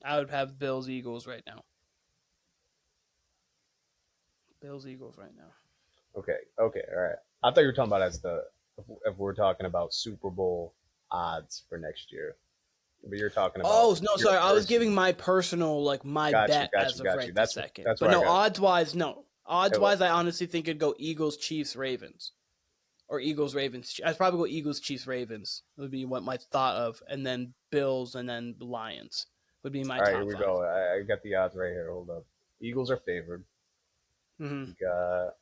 I would have Bills Eagles right now. Bills Eagles right now.
Okay. Okay. All right. I thought you were talking about as the if we're talking about Super Bowl odds for next year, but you're talking about
Oh no,
your
sorry. I was
personal.
giving my personal my
Got you.
bet
Got
as
you.
of
Got you.
right this second.
That's
But
where I
no,
got.
odds wise, no. Odds
Okay, well,
wise, I honestly think it'd go Eagles, Chiefs, Ravens, or Eagles, Ravens. I'd probably go Eagles, Chiefs, Ravens. Would be what my thought of, and then Bills, and then Lions would be my
all right. Here
top
we
five.
go. I got the odds right here. Hold up. Eagles are favored.
Mm-hmm.
We got.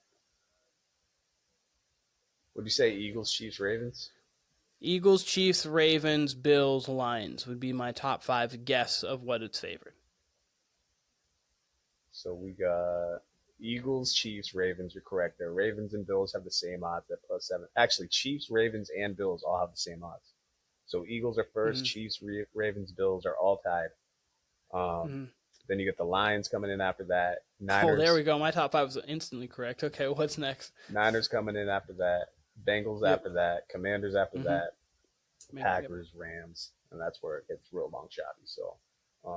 Would you say Eagles, Chiefs, Ravens?
Eagles, Chiefs, Ravens, Bills, Lions would be my top five guess of what it's favored.
So we got Eagles, Chiefs, Ravens. You're correct there. Ravens and Bills have the same odds at +7. Actually, Chiefs, Ravens, and Bills all have the same odds. So Eagles are 1st.
Mm-hmm.
Chiefs, Ravens, Bills are all tied.
Mm-hmm.
Then you get the Lions coming in after that.
Oh, there we
Niners,
go. My top five was instantly correct. Okay, what's next?
Niners coming in after that. Bengals
Yep.
after that. Commanders after
Mm-hmm.
that. Packers, Rams, and that's where it gets real long shoppy. So,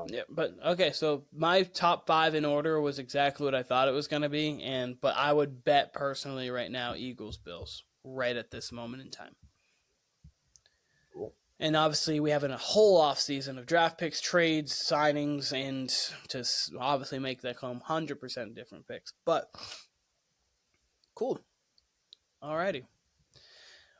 Yeah, but okay, so my top five in order was exactly what I thought it was going to be, but I would bet personally right now Eagles Bills right at this moment in time.
cool.
And obviously we have a whole off season of draft picks, trades, signings, and to obviously make that home 100% different picks. But cool, alrighty.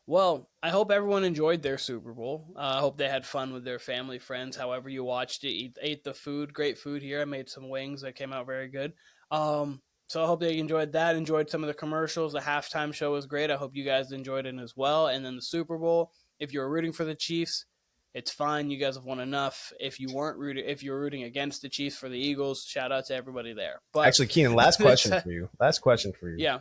Well, I hope everyone enjoyed their Super Bowl. I hope they had fun with their family, friends, however you watched it. Ate the food, great food here. I made some wings that came out very good. So I hope they enjoyed that, enjoyed some of the commercials. The halftime show was great. I hope you guys enjoyed it as well. And then the Super Bowl, if you're rooting for the Chiefs, It's fine. You guys have won enough. If you were rooting against the Chiefs for the Eagles, shout out to everybody there. But
Actually, Keenan, last question for you. Last question for you.
Yeah.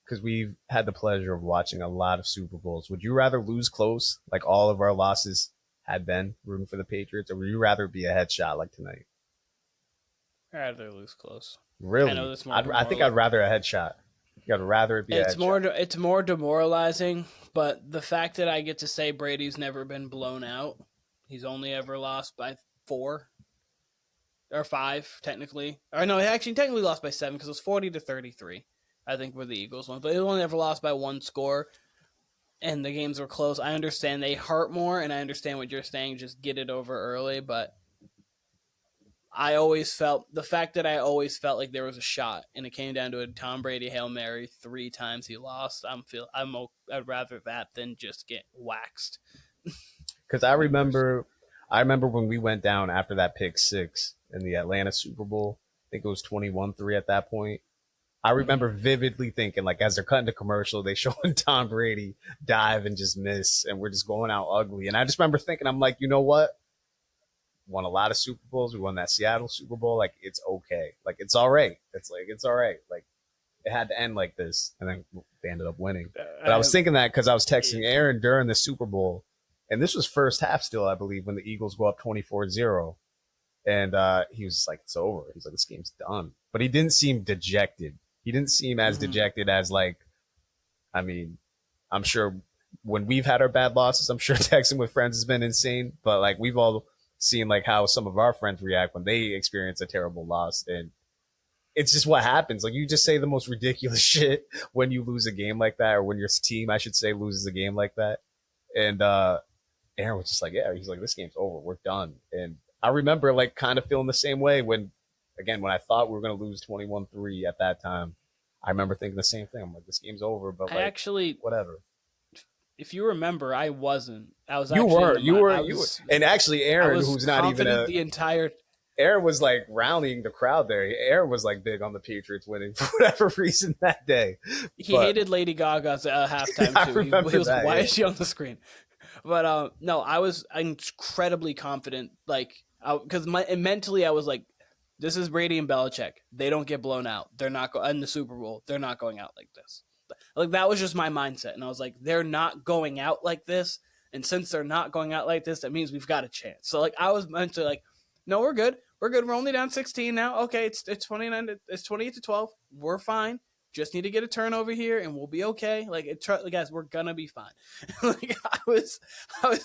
Because we've had the pleasure of watching a lot of Super Bowls. Would you rather lose close, like all of our losses had been rooting for the Patriots, or would you rather be a headshot like tonight?
I'd rather lose close.
Really?
I know this more.
I think I'd rather a headshot. I'd rather it be a headshot.
It's more demoralizing, but the fact that I get to say Brady's never been blown out. He's only ever lost by 4 or 5, technically. Or no, he actually technically lost by 7 because it was 40-33. I think were the Eagles one, but he only ever lost by 1 score, and the games were close. I understand they hurt more, and I understand what you're saying. Just get it over early, but I always felt like there was a shot, and it came down to a Tom Brady Hail Mary 3 times he lost. I'd rather that than just get waxed.
Because I remember when we went down after that pick 6 in the Atlanta Super Bowl. I think it was 21-3 at that point. I remember vividly thinking, like, as they're cutting to commercial, they showing Tom Brady dive and just miss, and we're just going out ugly. And I just remember thinking, I'm like, you know what? Won a lot of Super Bowls. We won that Seattle Super Bowl. Like, it's okay. Like, it's all right. It's all right. Like, it had to end like this, and then they ended up winning. But I was thinking that because I was texting Aaron during the Super Bowl, and this was first half still, I believe, when the Eagles go up 24-0. And he was like, it's over. He's like, this game's done. But he didn't seem dejected. He didn't seem as dejected as, like, I mean, I'm sure when we've had our bad losses, I'm sure texting with friends has been insane. But, like, we've all seen, like, how some of our friends react when they experience a terrible loss. And it's just what happens. Like, you just say the most ridiculous shit when you lose a game like that, or when your team, I should say, loses a game like that. And Aaron was just like, yeah, he's like, this game's over. We're done. And I remember, like, kind of feeling the same way when I thought we were going to lose 21-3 at that time. I remember thinking the same thing. I'm like, this game's over, but like, whatever.
If you remember, I wasn't. I was.
You were. And actually, Aaron, who's not even
the entire.
Aaron was like rallying the crowd there. Aaron was like big on the Patriots winning for whatever reason that day.
He hated Lady Gaga's halftime too. He was like, why is she on the screen? But no, I was incredibly confident, like, because mentally I was like, this is Brady and Belichick. They don't get blown out. They're not in the Super Bowl. They're not going out like this. Like, that was just my mindset, and I was like, they're not going out like this. And since they're not going out like this, that means we've got a chance. So, like, I was mentally like, no, we're good. We're good. We're only down 16 now. Okay, it's 29. It's 28-12. We're fine. Just need to get a turnover here, and we'll be okay. Like, guys, we're gonna be fine. Like, I was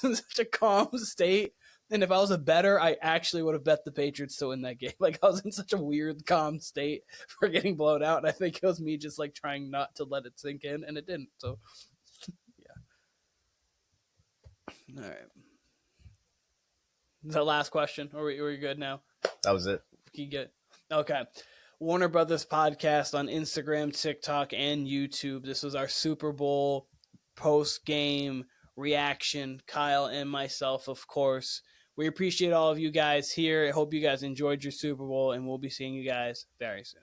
in such a calm state, and if I was a bettor, I actually would have bet the Patriots to win that game. Like, I was in such a weird, calm state for getting blown out, and I think it was me just like trying not to let it sink in, and it didn't. So, yeah. All right. The last question. Are we good now?
That was it.
You get okay. Warner Brothers Podcast on Instagram, TikTok, and YouTube. This was our Super Bowl post-game reaction. Kyle and myself, of course. We appreciate all of you guys here. I hope you guys enjoyed your Super Bowl, and we'll be seeing you guys very soon.